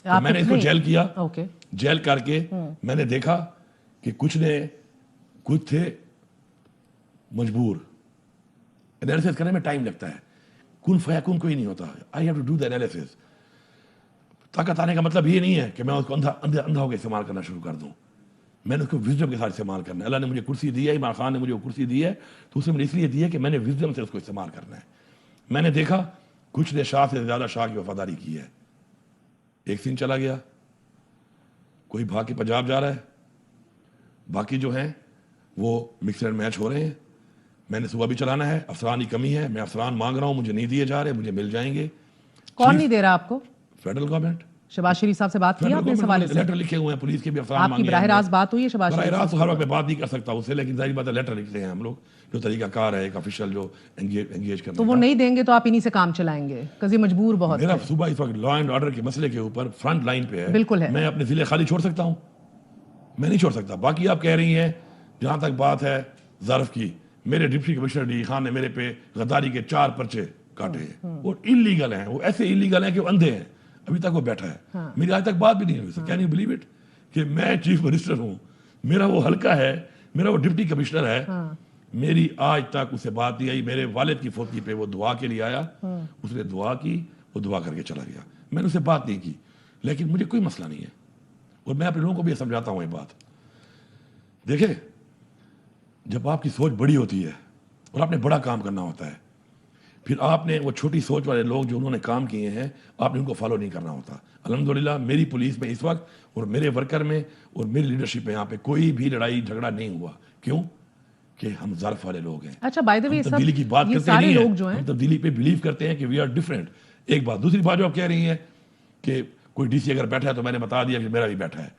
تو میں نے اس کو جیل کیا, جیل کر کے میں نے دیکھا کہ کچھ تھے مجبور. انالیسس کرنے میں ٹائم لگتا ہے, کن فیکون کوئی نہیں ہوتا. I have to do the analysis. طاقت آنے کا مطلب یہ نہیں ہے کہ میں اس کو اندھا ہو کے استعمال کرنا شروع کر دوں. میں نے اس کو وزڈم کے ساتھ استعمال کرنا ہے. اللہ نے مجھے کرسی دی ہے, عمران خان نے مجھے وہ کرسی دی ہے, تو اسے میں نے اس لیے دی ہے کہ میں نے وزڈم سے اس کو استعمال کرنا ہے. میں نے دیکھا کچھ نے شاہ سے زیادہ شاہ کی وفاداری کی ہے. ایک سین چلا گیا, کوئی بھاگ کے پنجاب جا رہا ہے, باقی جو ہیں وہ مکس اینڈ میچ ہو رہے ہیں. میں نے صبح بھی چلانا ہے, افسران کی کمی ہے, میں افسران مانگ رہا ہوں, مجھے نہیں دیے جا رہے, مجھے مل جائیں گے. کون نہیں دے رہا آپ کو؟ Federal government. شہباز شریف صاحب سے بات کی آپ نے اس حوالے سے؟ لیٹر لکھے ہوئے ہیں پولیس کے بھی افسران آپ کی مانگے براہ ہیں. راست بات ہوئی ہے شہباز براہ شریف؟ راست ہر وقت میں بات نہیں کر سکتا اس سے, لیکن ظاہر بات ہے لیٹر لکھتے ہیں ہم لوگ, جو طریقہ کار ہے ایک آفیشیل جو انگیج کرنے تو وہ نہیں دیں گے تو آپ انہی سے کام چلائیں گے کزی مجبور بہت میرا صوبہ اس وقت لا اینڈ آرڈر کے مسئلے کے اوپر فرنٹ لائن پہ ہے. بالکل ہے. میں اپنے ضلع خالی چھوڑ سکتا ہوں؟ میں نہیں چھوڑ سکتا. باقی آپ کہہ رہی ہیں جہاں تک بات ہے ظرف کی, میرے ڈپٹی کمشنر ڈی خان نے میرے پہ غداری کے 4 پرچے کاٹے ہیں, وہ انلیگل ہیں, وہ ایسے انلیگل ہیں کہ وہ اندھے ہیں, ابھی تک وہ بیٹھا ہے. میری آج تک بات بھی نہیں ہوئی. کین یو بلیو اٹ کہ میں چیف منسٹر ہوں, میرا وہ حلقہ ہے, میرا وہ ڈپٹی کمشنر ہے, میری آج تک اس سے بات نہیں آئی. میرے والد کی فوتگی پہ وہ دعا کے لیے آیا, اس نے دعا کی, وہ دعا کر کے چلا گیا. میں نے اس سے بات نہیں کی, لیکن مجھے کوئی مسئلہ نہیں ہے, اور میں اپنے لوگوں کو بھی یہ سمجھاتا ہوں یہ بات. دیکھیں, جب آپ کی سوچ بڑی ہوتی ہے اور آپ نے بڑا کام کرنا ہوتا ہے, پھر آپ نے وہ چھوٹی سوچ والے لوگ جو انہوں نے کام کیے ہیں آپ نے ان کو فالو نہیں کرنا ہوتا. الحمدللہ میری پولیس میں اس وقت اور میرے ورکر میں اور میری لیڈرشپ میں یہاں پہ کوئی بھی لڑائی جھگڑا نہیں ہوا. کیوں؟ کہ ہم ظرف والے لوگ ہیں. اچھا بائی دا وے تبدیلی کی بات کرتے نہیں ہیں, ہم تبدیلی پہ بلیو کرتے ہیں کہ وی آر ڈفرینٹ. ایک بات. دوسری بات جو آپ کہہ رہی ہیں کہ کوئی ڈی سی اگر بیٹھا ہے تو میں نے بتا دیا کہ میرا بھی بیٹھا ہے,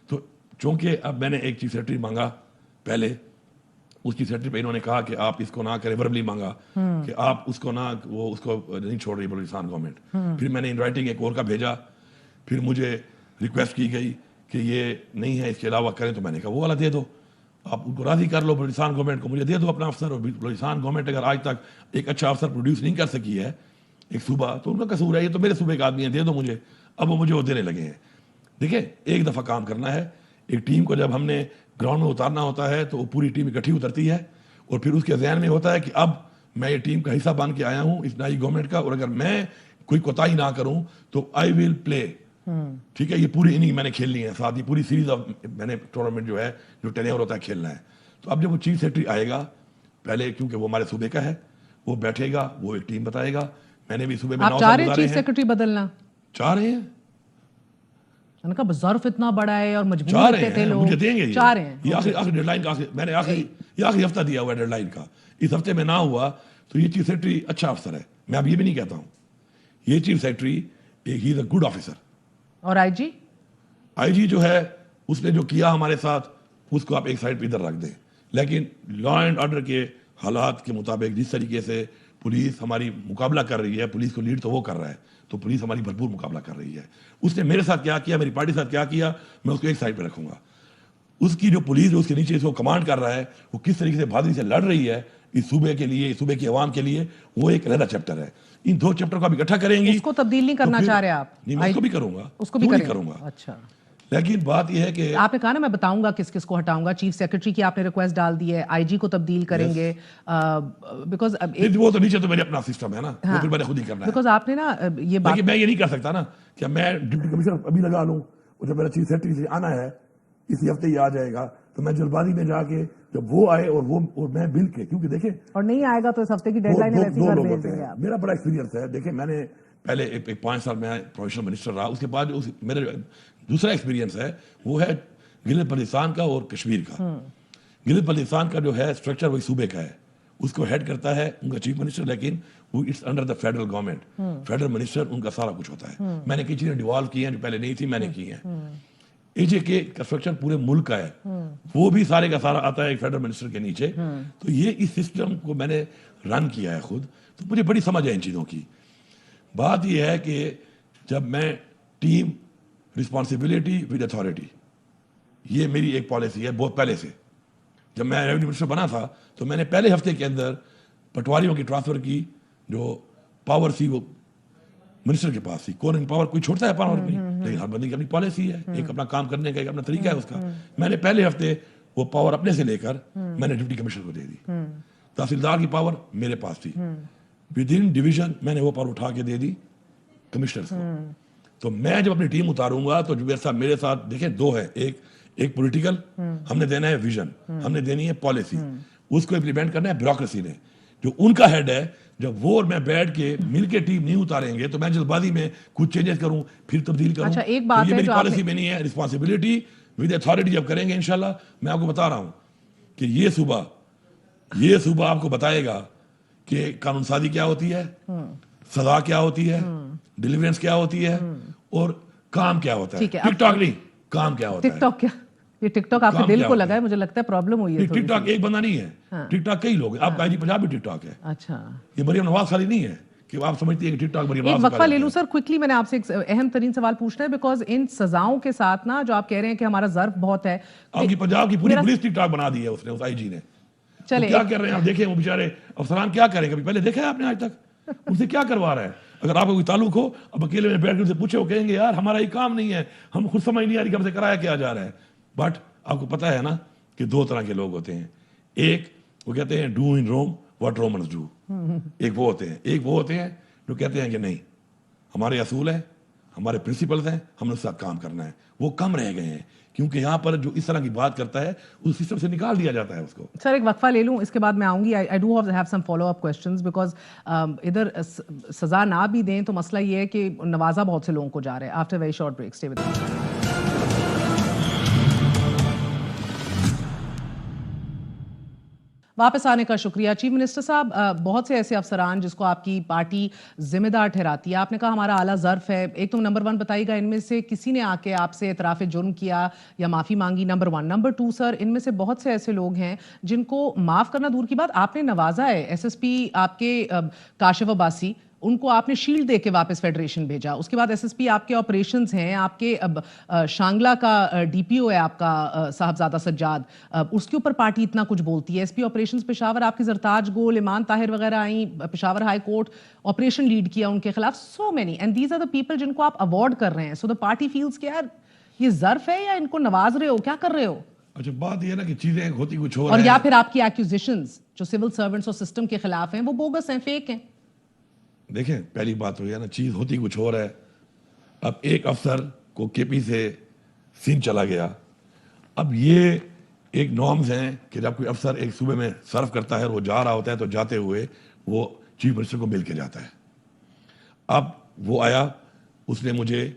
تو چونکہ اب میں نے ایک چیف سیکرٹری مانگا پہلے, اس چیف سیکرٹری پہ انہوں نے کہا کہ آپ اس کو نہ کریں, وربلی مانگا کہ آپ اس کو نہ, وہ اس کو نہیں چھوڑ رہی بلوچستان گورنمنٹ. پھر میں نے ان رائٹنگ ایک اور کا بھیجا, پھر مجھے ریکویسٹ کی گئی کہ یہ نہیں ہے, اس کے علاوہ کریں, تو میں نے کہا وہ والا دے دو, آپ ان کو راضی کر لو بلوچستان گورنمنٹ کو, مجھے دے دو اپنا افسر. اور بلوچستان گورنمنٹ اگر آج تک ایک اچھا افسر پروڈیوس نہیں کر سکی ہے ایک صوبہ, تو ان کا قصور ہے. یہ تو میرے صوبے کے آدمی ہیں, دے دو مجھے. اب وہ مجھے وہ دینے لگے ہیں. دیکھیں, ایک دفعہ کام کرنا ہے. ایک ٹیم کو جب ہم نے گراؤنڈ میں اتارنا ہوتا ہے تو وہ پوری ٹیم اکٹھی اترتی ہے, اور پھر اس کے ذہن میں ہوتا ہے کہ اب میں یہ ٹیم کا حصہ بن کے آیا ہوں اس نئی گورنمنٹ کا, اور اگر میں کوئی کوتاہی نہ کروں تو آئی ول پلے. ٹھیک ہے, یہ پوری اننگ میں نے کھیلنی ہے, ساتھ ہی پوری سیریز آف میں نے ٹورنامنٹ جو ہے جو ٹینیور ہوتا ہے کھیلنا ہے. تو اب جب وہ چیف سیکرٹری آئے گا پہلے, کیونکہ وہ ہمارے صوبے کا ہے, وہ بیٹھے گا, وہ ایک ٹیم بتائے گا. میں نے بھی صوبے میں 9 سال گزارے ہیں. چیف سیکرٹری بدلنا چاہ رہے ہیں؟ ان کا ظرف اتنا بڑا ہے اور مجبور چاہ ہوتے تھے لوگ, مجھے دیں گے. چاہ رہے ہیں. یہ آخری ڈیڈ لائن کا میں نے آخری ہفتہ دیا ہوا ہے ڈیڈ لائن کا. اس ہفتے میں نہ ہوا تو یہ چیف سیکرٹری اچھا افسر ہے, میں اب یہ بھی نہیں کہتا ہوں. یہ chief secretary he is a good officer. اور آئی جی جو ہے اس نے جو کیا ہمارے ساتھ, اس کو آپ ایک سائڈ پہ ادھر رکھ دیں. لیکن لا اینڈ آرڈر کے حالات کے مطابق جس طریقے سے پولیس ہماری مقابلہ کر رہی ہے, پولیس کو لیڈ تو وہ کر رہا ہے, تو پولیس ہماری بھرپور مقابلہ کر رہی ہے. اس نے میرے ساتھ کیا کیا, میری پارٹی ساتھ کیا کیا, میں اس کو ایک سائڈ پہ رکھوں گا. اس کی جو پولیس جو اس کے نیچے اس کو کمانڈ کر رہا ہے, وہ کس طریقے سے بہادری سے لڑ رہی ہے اس صوبے کے لیے, اس صوبے کی عوام کے لیے, وہ ایک علیحدہ چیپٹر ہے. ان 2 چیپٹر کو آپ اکٹھا کریں گی. اس کو تبدیل نہیں کرنا چاہ رہے آپ؟ نہیں, میں اس کو بھی کروں گا, اس کو بھی کروں گا. اچھا, لیکن بات یہ ہے کہ آپ نے کہا نا میں بتاؤں گا کس کس کو ہٹاؤں گا. چیف سیکرٹری کی آپ نے ریکویسٹ ڈال دی ہے, آئی جی کو تبدیل کریں گے, بیکاز وہ تو نیچے تو میرے اپنا سسٹم ہے نا, وہ پھر میں نے خود ہی کرنا ہے. بیکاز آپ نے نا یہ بات, لیکن میں یہ نہیں کر سکتا نا کہ میں ڈپٹی کمشنر ابھی لگا لوں, اور جب میرا چیف سیکرٹری سے آنا ہے اسی ہفتے ہی آ جائے گا, تو میں جلد بازی میں جا کے جب وہ آئے اور میں بل کے, کیونکہ دیکھیں اور نہیں آئے گا تو اس ہفتے کی ڈیڈ لائن ہے, 2 لوگ ہوتے ہیں. میرا بڑا ایکسپیرینس ہے. دیکھیں, میں نے پہلے ایک 5 سال میں پروفیشنل منسٹر رہا, اس کے بعد میرا دوسرا ایکسپیرینس ہے وہ ہے گلگت بلتستان کا اور کشمیر کا. گلگت بلتستان کا جو ہے اسٹرکچر وہی صوبے کا ہے, اس کو ہیڈ کرتا ہے ان کا چیف منسٹر, لیکن وہ it's under the federal government. Federal minister ان کا سارا کچھ ہوتا ہے. میں نے کئی چیزیں ڈیوالو کی ہیں جو پہلے نہیں تھی, میں نے کی ہیں. اے جے کے کا اسٹرکچر پورے ملک کا ہے, وہ بھی سارے کا سارا آتا ہے ایک فیڈرل منسٹر کے نیچے. تو یہ اس سسٹم کو میں نے رن کیا ہے خود, تو مجھے بڑی سمجھ ہے ان چیزوں کی. بات یہ ہے کہ جب میں ٹیم رسپانسبلٹی ود اتھارٹی, یہ میری ایک پالیسی ہے بہت پہلے سے. جب میں ریونیو منسٹر بنا تھا تو میں نے پہلے ہفتے کے اندر پٹواریوں کی ٹرانسفر کی جو پاور تھی وہ منسٹر کے پاس تھی. کورننگ پاور کوئی چھوڑتا ہے پاور نہیں, لیکن ہر بندے کی اپنی پالیسی ہے, ایک اپنا کام کرنے کا ایک اپنا طریقہ ہے اس کا. میں نے پہلے ہفتے وہ پاور اپنے سے لے کر میں نے ڈپٹی کمشنر کو دے دی. تحصیلدار کی پاور میرے پاس تھی, ود ان ڈویژن میں نے وہ پاور اٹھا کے دے دی کمشنر کو. تو میں جب اپنی ٹیم اتاروں گا تو جو میرے ساتھ دیکھیں 2 ہے, ایک پولیٹیکل, ہم نے دینا ہے ویژن, ہم نے دینی ہے پالیسی, اس کو امپلیمنٹ کرنا ہے بیوروکریسی نے, جو ان کا ہیڈ ہے. جب وہ اور میں بیٹھ کے مل کے ٹیم نہیں اتاریں گے تو میں جلد بازی میں کچھ چینجز کروں پھر تبدیل کروں. اچھا, ایک بات ہے میری پالیسی میں نہیں ہے. رسپانسبلٹی ود اتھارٹی جب کریں گے انشاءاللہ, میں آپ کو بتا رہا ہوں کہ یہ صوبہ آپ کو بتائے گا کہ قانون سازی کیا ہوتی ہے, سزا کیا ہوتی ہے, ڈیلیورنس کیا ہوتی ہے, اور کام کیا ہوتا ہے. ٹھیک ہے، ٹک ٹاک نہیں, کام کیا ہوتا ہے. ٹک ٹاک کیا, یہ ٹک ٹاک آپ کے دل کو لگا ہے, مجھے لگتا ہے پرابلم ہوئی ہے. ٹک ٹاک ایک بندہ نہیں ہے, ٹک ٹاک کئی لوگ ہیں. آپ کا پنجاب بھی ٹک ٹاک ہے. اچھا, یہ مریم نواز خالی نہیں ہے کہ آپ سمجھتی ہیں کہ ٹک ٹاک مریم نواز. ایک وقفہ لے لوں سر کوئکلی, میں نے آپ سے ایک اہم ترین سوال پوچھنا ہے, بیکاز ان سزاؤں کے ساتھ نا جو آپ کہہ رہے ہیں کہ ہمارا ظرف بہت ہے, آپ کی پنجاب کی پوری پولیس ٹک ٹاک بنا دی ہے اس نے, اس آئی جی نے. چلے کیا کر رہے ہیں آپ دیکھیں, وہ بیچارے افسران کیا کریں, کبھی پہلے دیکھا ہے آپ نے آج تک ان سے کیا کروا رہا ہے؟ اگر آپ کو کوئی تعلق ہو, اب اکیلے میں بیٹھ کر سے پوچھے, وہ کہیں گے یار ہمارا یہ کام نہیں ہے, ہم خود سمجھ نہیں آ رہی کہ ہم سے کرایا کیا جا رہا ہے. بٹ آپ کو پتا ہے نا کہ دو طرح کے لوگ ہوتے ہیں. ایک وہ کہتے ہیں do in room what Romans do, ایک وہ ہوتے ہیں. ایک وہ ہوتے ہیں جو کہتے ہیں کہ نہیں, ہمارے اصول ہیں, ہمارے پرنسپلز ہیں, ہم نے اس کا کام کرنا ہے. وہ کم رہ گئے ہیں کیونکہ یہاں پر جو اس طرح کی بات کرتا ہے اس سسٹم سے نکال دیا جاتا ہے اس کو. سر ایک وقفہ لے لوں, اس کے بعد میں آؤں گی. I do have some follow up questions, because ادھر سزا نہ بھی دیں تو مسئلہ یہ ہے کہ نوازا بہت سے لوگوں کو جا رہا ہے. After very short break, stay with us. واپس آنے کا شکریہ. چیف منسٹر صاحب, بہت سے ایسے افسران جس کو آپ کی پارٹی ذمہ دار ٹھہراتی ہے, آپ نے کہا ہمارا اعلیٰ ظرف ہے. ایک تو نمبر 1 بتائیے گا, ان میں سے کسی نے آ کے آپ سے اعتراف جرم کیا یا معافی مانگی؟ نمبر 1. نمبر 2 سر, ان میں سے بہت سے ایسے لوگ ہیں جن کو معاف کرنا دور کی بات, آپ نے نوازا ہے. ایس ایس پی آپ کے کاشف عباسی, ان کو آپ نے شیلڈ دے کے واپس فیڈریشن بھیجا. اس کے بعد ایس ایس پی آپ کے آپریشنز ہیں, آپ کے شانگلہ کا ڈی پی او ہے آپ کا صاحبزادہ سجاد, اس کے اوپر پارٹی اتنا کچھ بولتی ہے. ایس پی آپریشنز پشاور, آپ کی زرتاج گول, ایمان طاہر وغیرہ آئیں, Peshawar high court operation lead کیا ان کے خلاف. So many, and these are the people جن کو آپ اوارڈ کر رہے ہیں. سو دا پارٹی فیلز کہ یار یہ ظرف ہے یا ان کو نواز رہے ہو, کیا کر رہے ہو؟ اچھا, بات یہ ہے نا کہ چیزیں ہوتی کچھ اور اور یا پھر آپ کی ایکوزیشنز جو سول سرونٹس اور سسٹم کے خلاف ہیں وہ بوگس ہیں, فیک ہیں. دیکھیں, پہلی بات تو یہ نا چیز ہوتی کچھ اور ہے. اب ایک افسر کو کے پی سے سندھ چلا گیا. اب یہ ایک نارمز ہیں کہ جب کوئی افسر ایک صوبے میں سرو کرتا ہے اور وہ جا رہا ہوتا ہے تو جاتے ہوئے وہ چیف منسٹر کو مل کے جاتا ہے. اب وہ آیا, اس نے مجھے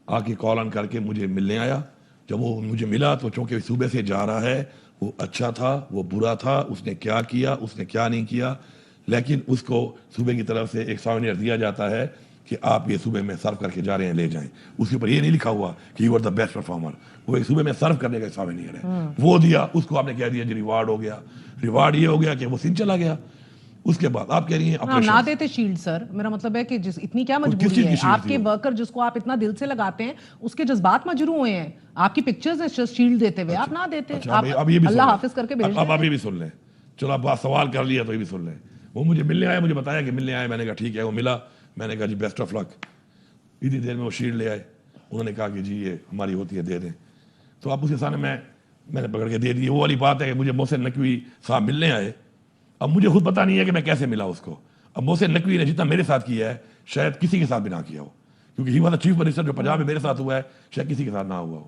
آ کے کال آن کر کے مجھے ملنے آیا. جب وہ مجھے ملا تو چونکہ صوبے سے جا رہا ہے, وہ اچھا تھا, وہ برا تھا, اس نے کیا کیا, اس نے کیا نہیں کیا, لیکن اس کو صوبے کی طرف سے ایک ساونیئر دیا جاتا ہے کہ آپ یہ صوبے میں سرو کر کے جا رہے ہیں, لے جائیں. اس کے اوپر یہ نہیں لکھا ہوا کہ you are the best performer. وہ ایک صوبے میں سرو کرنے کا ساونیئر ہے, وہ دیا. اس کو آپ نے کہہ دیا جی ریوارڈ ہو گیا. ریوارڈ یہ ہو گیا کہ وہ سندھ چلا گیا. اس کے بعد آپ کہہ رہی ہیں ہم نہ دیتے شیلڈ. سر میرا مطلب ہے کہ اتنی کیا مجبوری ہے, آپ کے ورکر جس کو آپ اتنا دل سے لگاتے ہیں اس کے جذبات مجروح ہوئے ہیں, آپ کی پکچرز ہیں شیلڈ دیتے ہوئے, آپ نہ دیتے, اللہ حافظ کر کے بھیج دیں. اب آپ یہ بھی سن لیں, چلو آپ سوال کر لیا تو یہ بھی سن لیں. وہ مجھے ملنے آیا, مجھے بتایا کہ ملنے آئے, میں نے کہا ٹھیک ہے. وہ ملا, میں نے کہا جی بیسٹ آف لک. اتنی دیر میں وہ شیلڈ لے آئے, انہوں نے کہا کہ جی یہ ہماری ہوتی ہے, دے دیں. تو آپ اس کے سامنے میں نے پکڑ کے دے دی. وہ والی بات ہے کہ مجھے محسن نقوی صاحب ملنے آئے, اب مجھے خود پتہ نہیں ہے کہ میں کیسے ملا اس کو. اب محسن نقوی نے جتنا میرے ساتھ کیا ہے شاید کسی کے ساتھ بھی نہ کیا ہو, کیونکہ he was the chief minister جو پنجاب میں میرے ساتھ ہوا ہے, شاید کسی کے ساتھ نہ ہوا ہو.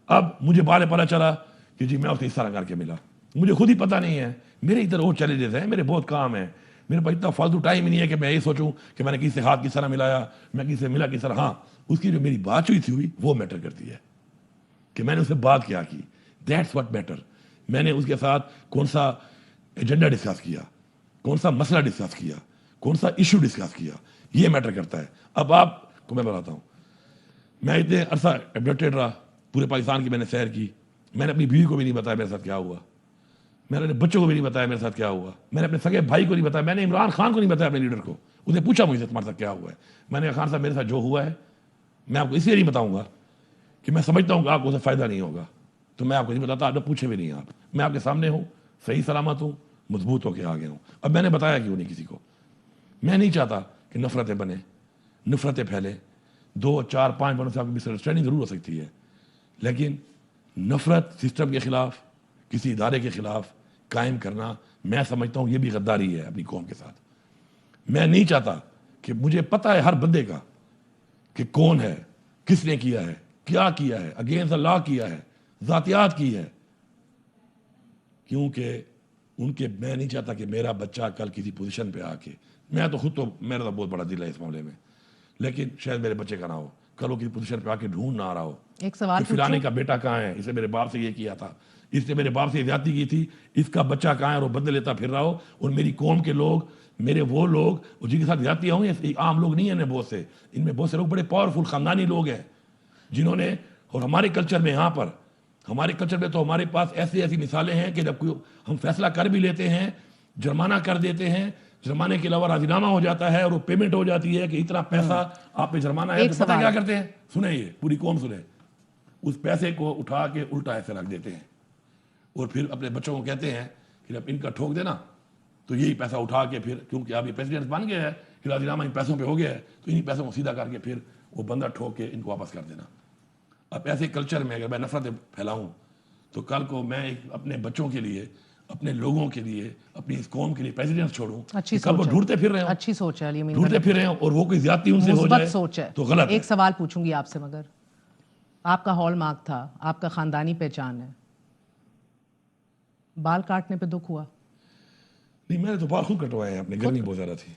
اب مجھے بعد میں پتہ چلا کہ جی میں اس سے اس طرح کر کے ملا. مجھے خود ہی پتہ نہیں ہے, میرے ادھر اور چیلنجز ہیں, میرے بہت کام ہیں, میرے پاس اتنا فالتو ٹائم ہی نہیں ہے کہ میں یہ سوچوں کہ میں نے کسی سے ہاتھ کس طرح ملایا, میں کسی سے ملا کس طرح. ہاں, اس کی جو میری بات ہوئی وہ میٹر کرتی ہے کہ میں نے اس سے بات کیا کی. That's what matter. میں نے اس کے ساتھ کون سا ایجنڈا ڈسکس کیا, کون سا مسئلہ ڈسکس کیا, کون سا ایشو ڈسکس کیا, یہ میٹر کرتا ہے. اب آپ کو میں بتاتا ہوں, میں اتنے عرصہ ایبڈکٹیڈ رہا, پورے پاکستان کی میں نے سیر کی. میں نے اپنی بیوی کو بھی نہیں بتایا میرے ساتھ کیا ہوا, میں نے اپنے بچوں کو بھی نہیں بتایا میرے ساتھ کیا ہوا, میں نے اپنے سگے بھائی کو نہیں بتایا, میں نے عمران خان کو نہیں بتایا اپنے لیڈر کو. اس نے پوچھا مجھ سے تمہارے ساتھ کیا ہوا ہے, میں نے کہا خان صاحب میرے ساتھ جو ہوا ہے میں آپ کو اس لیے نہیں بتاؤں گا کہ میں سمجھتا ہوں کہ آپ کو اسے فائدہ نہیں ہوگا, تو میں آپ کو نہیں بتاتا. آپ نے پوچھے بھی نہیں, میں آپ کے سامنے ہوں, صحیح سلامت ہوں, مضبوط ہو کے آگے ہوں. اب میں نے بتایا کیوں نہیں کسی کو. میں نہیں چاہتا کہ نفرتیں بنیں, نفرتیں پھیلیں. 2 4 5 بندوں سے آپ کی مس انڈرسٹینڈنگ ضرور ہو سکتی ہے, لیکن نفرت سسٹم کے خلاف, کسی ادارے کے خلاف قائم کرنا, میں سمجھتا ہوں یہ بھی غداری ہے اپنی قوم کے ساتھ. میں نہیں چاہتا کہ مجھے پتہ ہے ہر بندے کا کہ کون ہے, کس نے کیا ہے, کیا کیا ہے, اگینسٹ دا لا کیا ہے, ذاتیات کی ہے, کیونکہ ان کے میں نہیں چاہتا کہ میرا بچہ کل کسی پوزیشن پہ آ کے, میں تو خود تو میرا تو بہت بڑا دل ہے اس معاملے میں, لیکن شاید میرے بچے کا نہ ہو, کل وہ کسی پوزیشن پہ آ کے ڈھونڈ نہ رہا ہو. ایک سوال فلانے کا بیٹا کہاں ہے, اس نے میرے باپ سے یہ کیا تھا, اس نے میرے باپ سے زیادتی کی تھی, اس کا بچہ کہاں ہے, اور وہ بدلے لیتا پھر رہا ہو. اور میری قوم کے لوگ, میرے وہ لوگ جن کے ساتھ زیادتیاں ہوئی ہیں, عام لوگ نہیں ہیں, بہت سے ان میں بہت سے لوگ بڑے پاورفل خاندانی لوگ ہیں, جنہوں نے, اور ہمارے کلچر میں یہاں پر, ہمارے کلچر میں تو ہمارے پاس ایسی مثالیں ہیں کہ جب کوئی ہم فیصلہ کر بھی لیتے ہیں, جرمانہ کر دیتے ہیں, جرمانے کے علاوہ راضی نامہ ہو جاتا ہے اور وہ پیمنٹ ہو جاتی ہے کہ اتنا پیسہ آپ پہ جرمانہ ہے, تو پتہ کیا کرتے ہیں, سنیں یہ پوری قوم سنیں, اس پیسے کو اٹھا کے الٹا ایسے رکھ دیتے ہیں اور پھر اپنے بچوں کو کہتے ہیں کہ جب ان کا ٹھوک دینا تو یہی پیسہ اٹھا کے پھر, کیونکہ اب یہ پریزیڈنٹ بن گیا ہے, کہ راضی نامہ ان پیسوں پہ ہو گیا ہے, تو انہیں پیسوں کو سیدھا کر کے پھر وہ بندہ ٹھوک کے ان کو واپس کر دینا. اب ایسے کلچر میں اگر میں نفرت پھیلاؤں تو کل کو میں اپنے بچوں کے لیے, اپنے لوگوں کے لیے, اپنی اس قوم کے لیے پریزیڈنٹ چھوڑوں, کل وہ ڈھونڈتے پھر رہے ہوں, اچھی سوچ ہے, ڈھونڈتے پھر رہے ہوں اور وہ کوئی زیادتی ان سے ہو جائے سوچ ہے تو غلط ہے. ایک سوال پوچھوں گی آپ سے, مگر آپ کا ہال مارک تھا, آپ کا خاندانی پہچان ہے, بال کاٹنے پہ دکھ ہوا؟ نہیں, میں نے تو بال خود کٹوائے ہیں, اپنے گرمی بہت زیادہ تھی,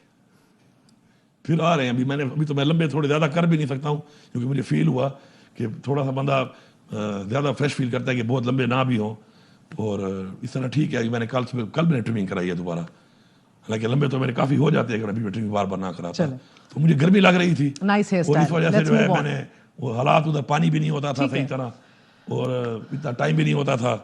پھر آ رہے ہیں. ابھی تو میں لمبے تھوڑے زیادہ کر بھی نہیں سکتا ہوں, کیونکہ مجھے فیل ہوا کہ تھوڑا سا بندہ زیادہ فریش فیل کرتا ہے کہ بہت لمبے نہ بھی ہوں, اور اس طرح ٹھیک ہے. میں نے کل میں نے ٹرمنگ کرائی ہے دوبارہ, حالانکہ لمبے تو میرے کافی ہو جاتے ہیں اگر ابھی میں ٹرمنگ بار نہ کراتا, تو مجھے گرمی لگ رہی تھی, اور اس وجہ سے جو ہے میں نے وہ حالات, ادھر پانی بھی نہیں ہوتا تھا صحیح طرح اور اتنا ٹائم بھی نہیں ہوتا تھا,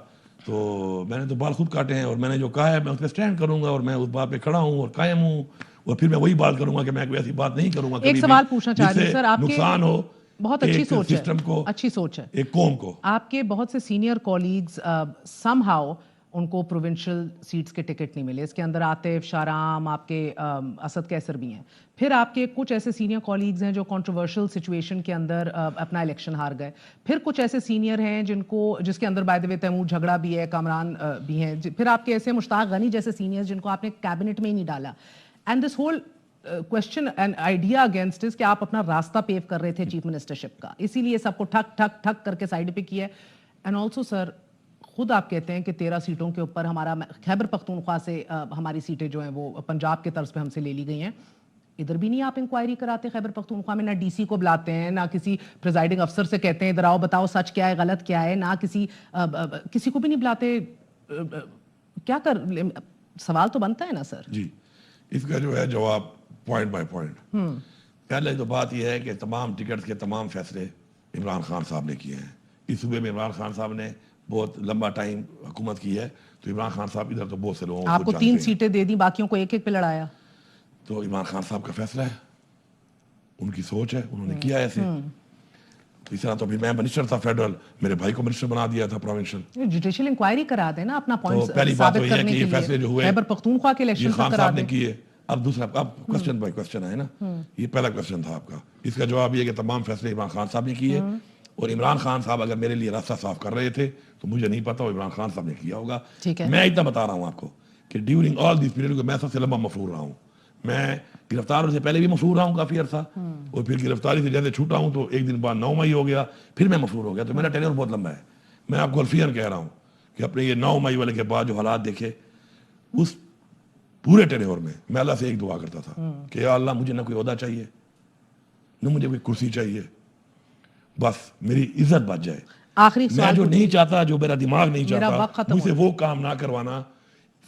تو میں نے تو بال خود کاٹے ہیں, اور میں نے جو کہا ہے میں اس پہ اسٹینڈ کروں گا, اور میں اس بات پہ کھڑا ہوں اور قائم ہوں, اور پھر میں وہی بات کروں گا کہ میں کوئی ایسی بات نہیں کروں گا ایک سوال پوچھنا چاہ رہی ہوں سر, آپ کے نقصان ہو بہت اچھی سوچ ہے, سسٹم کو, اچھی سوچ ہے, ایک قوم کو. آپ کے بہت سے senior colleagues some how in کو پروونشل سیٹس کے ٹکٹ نہیں ملے, اس کے اندر عاطف, شارام, آپ کے اسد کیسر بھی ہیں, پھر آپ کے کچھ ایسے سینئر کولیگز ہیں جو کنٹروورشل سچویشن کے اندر اپنا الیکشن ہار گئے, پھر کچھ ایسے سینئر ہیں جس کے اندر بائی دی وے تیمور جھگڑا بھی ہے, کامران بھی ہیں, پھر آپ کے ایسے مشتاق غنی جیسے سینئرز جن کو آپ نے کیبنٹ میں ہی نہیں ڈالا, and this whole question and idea against اس کہ آپ اپنا راستہ پیو کر رہے تھے چیف منسٹرشپ کا, اسی لیے سب کو ٹھک ٹھک ٹھک کر کے سائڈ پہ کیا ہے. اینڈ آلسو سر, خود آپ کہتے ہیں کہ 13 سیٹوں کے اوپر ہمارا خیبر پختونخوا سے ہماری سیٹیں جو ہیں وہ پنجاب کے طرز پہ ہم سے لے لی گئی ہیں, ادھر بھی نہیں آپ انکوائری کراتے خیبر پختونخوا میں, نہ ڈی سی کو بلاتے ہیں, نہ کسی پریزائڈنگ افسر سے کہتے ہیں ادھر آؤ بتاؤ سچ کیا ہے غلط کیا ہے, نہ کسی کو بھی نہیں بلاتے, کیا کر, سوال تو بنتا ہے نا سر. جی, اس کا جو ہے جواب پوائنٹ بائی پوائنٹ. پہلے تو بات یہ ہے کہ تمام ٹکٹس کے تمام فیصلے عمران خان صاحب نے کیے ہیں. اس صوبے میں عمران خان صاحب نے بہت لمبا ٹائم حکومت کی ہے, تو عمران خان صاحب ادھر تو بہت سے لوگوں آپ کو 3 سیٹیں دے دی, باقیوں کو ایک ایک پہ لڑایا, تو عمران خان صاحب کا فیصلہ ہے, ان کی سوچ ہے, انہوں نے کیا ایسے. اس طرح تو بھی میں منسٹر تھا فیڈرل, میرے بھائی کو منسٹر بنا دیا تھا پروونشل. جوڈیشل انکوائری کرا دیں نا اپنا پوائنٹ پہلی بات تو یہ ہے کہ یہ فیصلے جو ہوئے خیبر پختونخوا کے الیکشن خان صاحب نے کیے. اب دوسرا, اب کوسچن بائی کوسچن ہے نا, یہ پہلا کوسچن تھا آپ کا, اس کا جواب یہ ہے کہ تمام فیصلے عمران خان صاحب نے کیے, اور عمران خان صاحب اگر میرے لیے راستہ صاف کر رہے تھے تو مجھے نہیں پتا وہ عمران خان صاحب نے کیا ہوگا. میں اتنا بتا رہا ہوں آپ کو کہ ڈیورنگ آل دیس پیریڈ میں سب سے لمبا مفرور رہا ہوں. میں گرفتار سے پہلے بھی مفرور رہا ہوں کافی عرصہ, اور پھر گرفتاری سے جیسے چھوٹا ہوں تو ایک دن بعد 9 مئی ہو گیا, پھر میں مفرور ہو گیا, تو میرا ٹینیور بہت لمبا ہے. میں آپ کو الفیان کہہ رہا ہوں کہ اپنے یہ 9 مئی والے کے بعد جو حالات دیکھے, اس پورے ٹینیور میں اللہ سے ایک دعا کرتا تھا کہ یا اللہ مجھے نہ کوئی عہدہ چاہیے, نہ مجھے کوئی کرسی چاہیے, بس میری عزت بچ جائے. آخری میں جو نہیں چاہتا, جو میرا دماغ نہیں چاہتا, مجھ سے وہ کام نہ کروانا,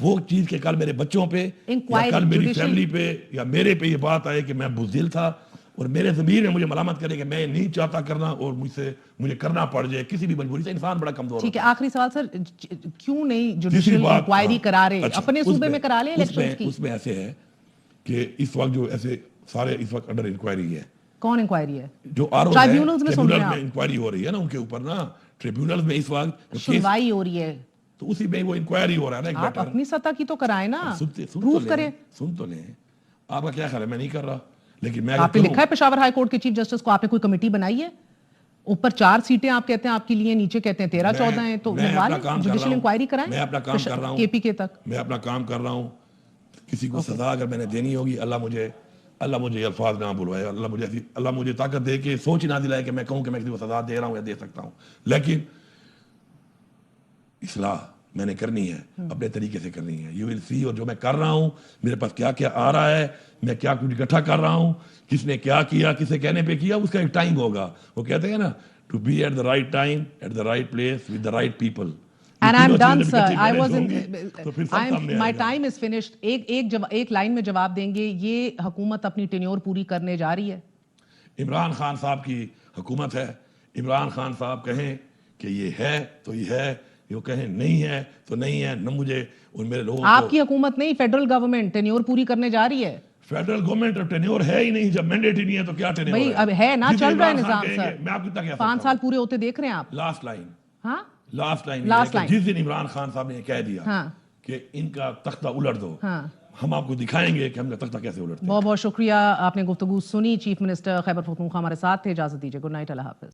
وہ چیز کہ کل میرے بچوں پہ یا کل میری فیملی پہ یا میرے پہ یہ بات آئے کہ میں بزدل تھا, اور میرے ضمیر میں مجھے ملامت کرے کہ میں نہیں چاہتا کرنا اور مجھے کرنا پڑ جائے کسی بھی مجبوری سے. انسان بڑا کمزور. ٹھیک ہے, آخری سوال سر, کیوں نہیں جوڈیشل انکوائری کرا رہے, اپنے صوبے میں کرا لیں الیکشن کی. اس میں ایسے ہے کہ اس وقت جو ایسے سارے اس وقت انڈر انکوائری ہے. کون انکوائری ہے؟ جو ٹرائبیونلز میں سن رہے ہیں انکوائری ہو رہی ہے نا ان کے اوپر, نا ٹریبیونلز میں اس وقت سنوائی ہو رہی ہے, تو اسی میں وہ انکوائری ہو رہا ہے نا. آپ اپنی سطح کی تو کرائیں نا, پروف کریں. سن تو لیں, آپ کا کیا خیال ہے, میں نہیں کر رہا, لیکن میں آپ نے لکھا ہے پشاور ہائی کورٹ کے چیف جسٹس کو, آپ نے کوئی کمیٹی بنائی ہے, اوپر 4 سیٹیں آپ کہتے ہیں آپ کے لیے, نیچے کہتے ہیں 13-14 ہیں, تو جوڈیشل انکوائری کرائیں. میں اپنا کام کر رہا ہوں, کے پی کے تک میں اپنا کام کر رہا ہوں. کسی کو سزا اگر میں نے دینی ہوگی, اللہ مجھے الفاظ نہ بلوائے, اللہ مجھے طاقت دے کے سوچ نہ دلائے کہ میں کہوں کہ میں کسی کو سزا دے رہا ہوں یا دے سکتا ہوں, لیکن اصلاح میں نے کرنی ہے, اپنے طریقے سے کرنی ہے. یو ول سی, اور جو میں کر رہا ہوں, میرے پاس کیا کیا آ رہا ہے, میں کیا کچھ اکٹھا کر رہا ہوں, کس نے کیا کیا, کسے کہنے پہ کیا, اس کا ایک ٹائم ہوگا. وہ کہتے ہیں نا, to be at the right time at the right place with the right people. And I'm done, sir. My time is finished. ایک لائن میں جواب دیں گے, یہ حکومت اپنی ٹینیور پوری کرنے جا رہی ہے؟ عمران خان صاحب کی حکومت ہے, عمران خان صاحب کہیں کہ یہ ہے تو یہ ہے، یہ کہیں نہیں ہے تو نہیں ہے، نہ مجھے اور میرے لوگوں کو. آپ کی حکومت نہیں، فیڈرل گورنمنٹ ٹینیور پوری کرنے جا رہی ہے. فیڈرل گورنمنٹ ٹینیور ہے ہی نہیں، جب مینڈیٹ ہی نہیں ہے تو کیا ٹینیور ہے؟ بھائی اب ہے نا، چل رہا ہے نظام سر. میں آپ کو کیا 5 سال پورے ہوتے دیکھ رہے ہیں آپ. لاسٹ لائن، ہاں لاسٹ لائن Last line. جس دن عمران خان صاحب نے یہ کہہ دیا کہ ان کا تختہ الٹ دو، ہم آپ کو دکھائیں گے کہ ہم نے تختہ کیسے الٹتے ہیں. بہت بہت شکریہ، آپ نے گفتگو سنی. چیف منسٹر خیبر پختونخوا ہمارے ساتھ تھے. اجازت دیجیے. گڈ نائٹ، اللہ حافظ.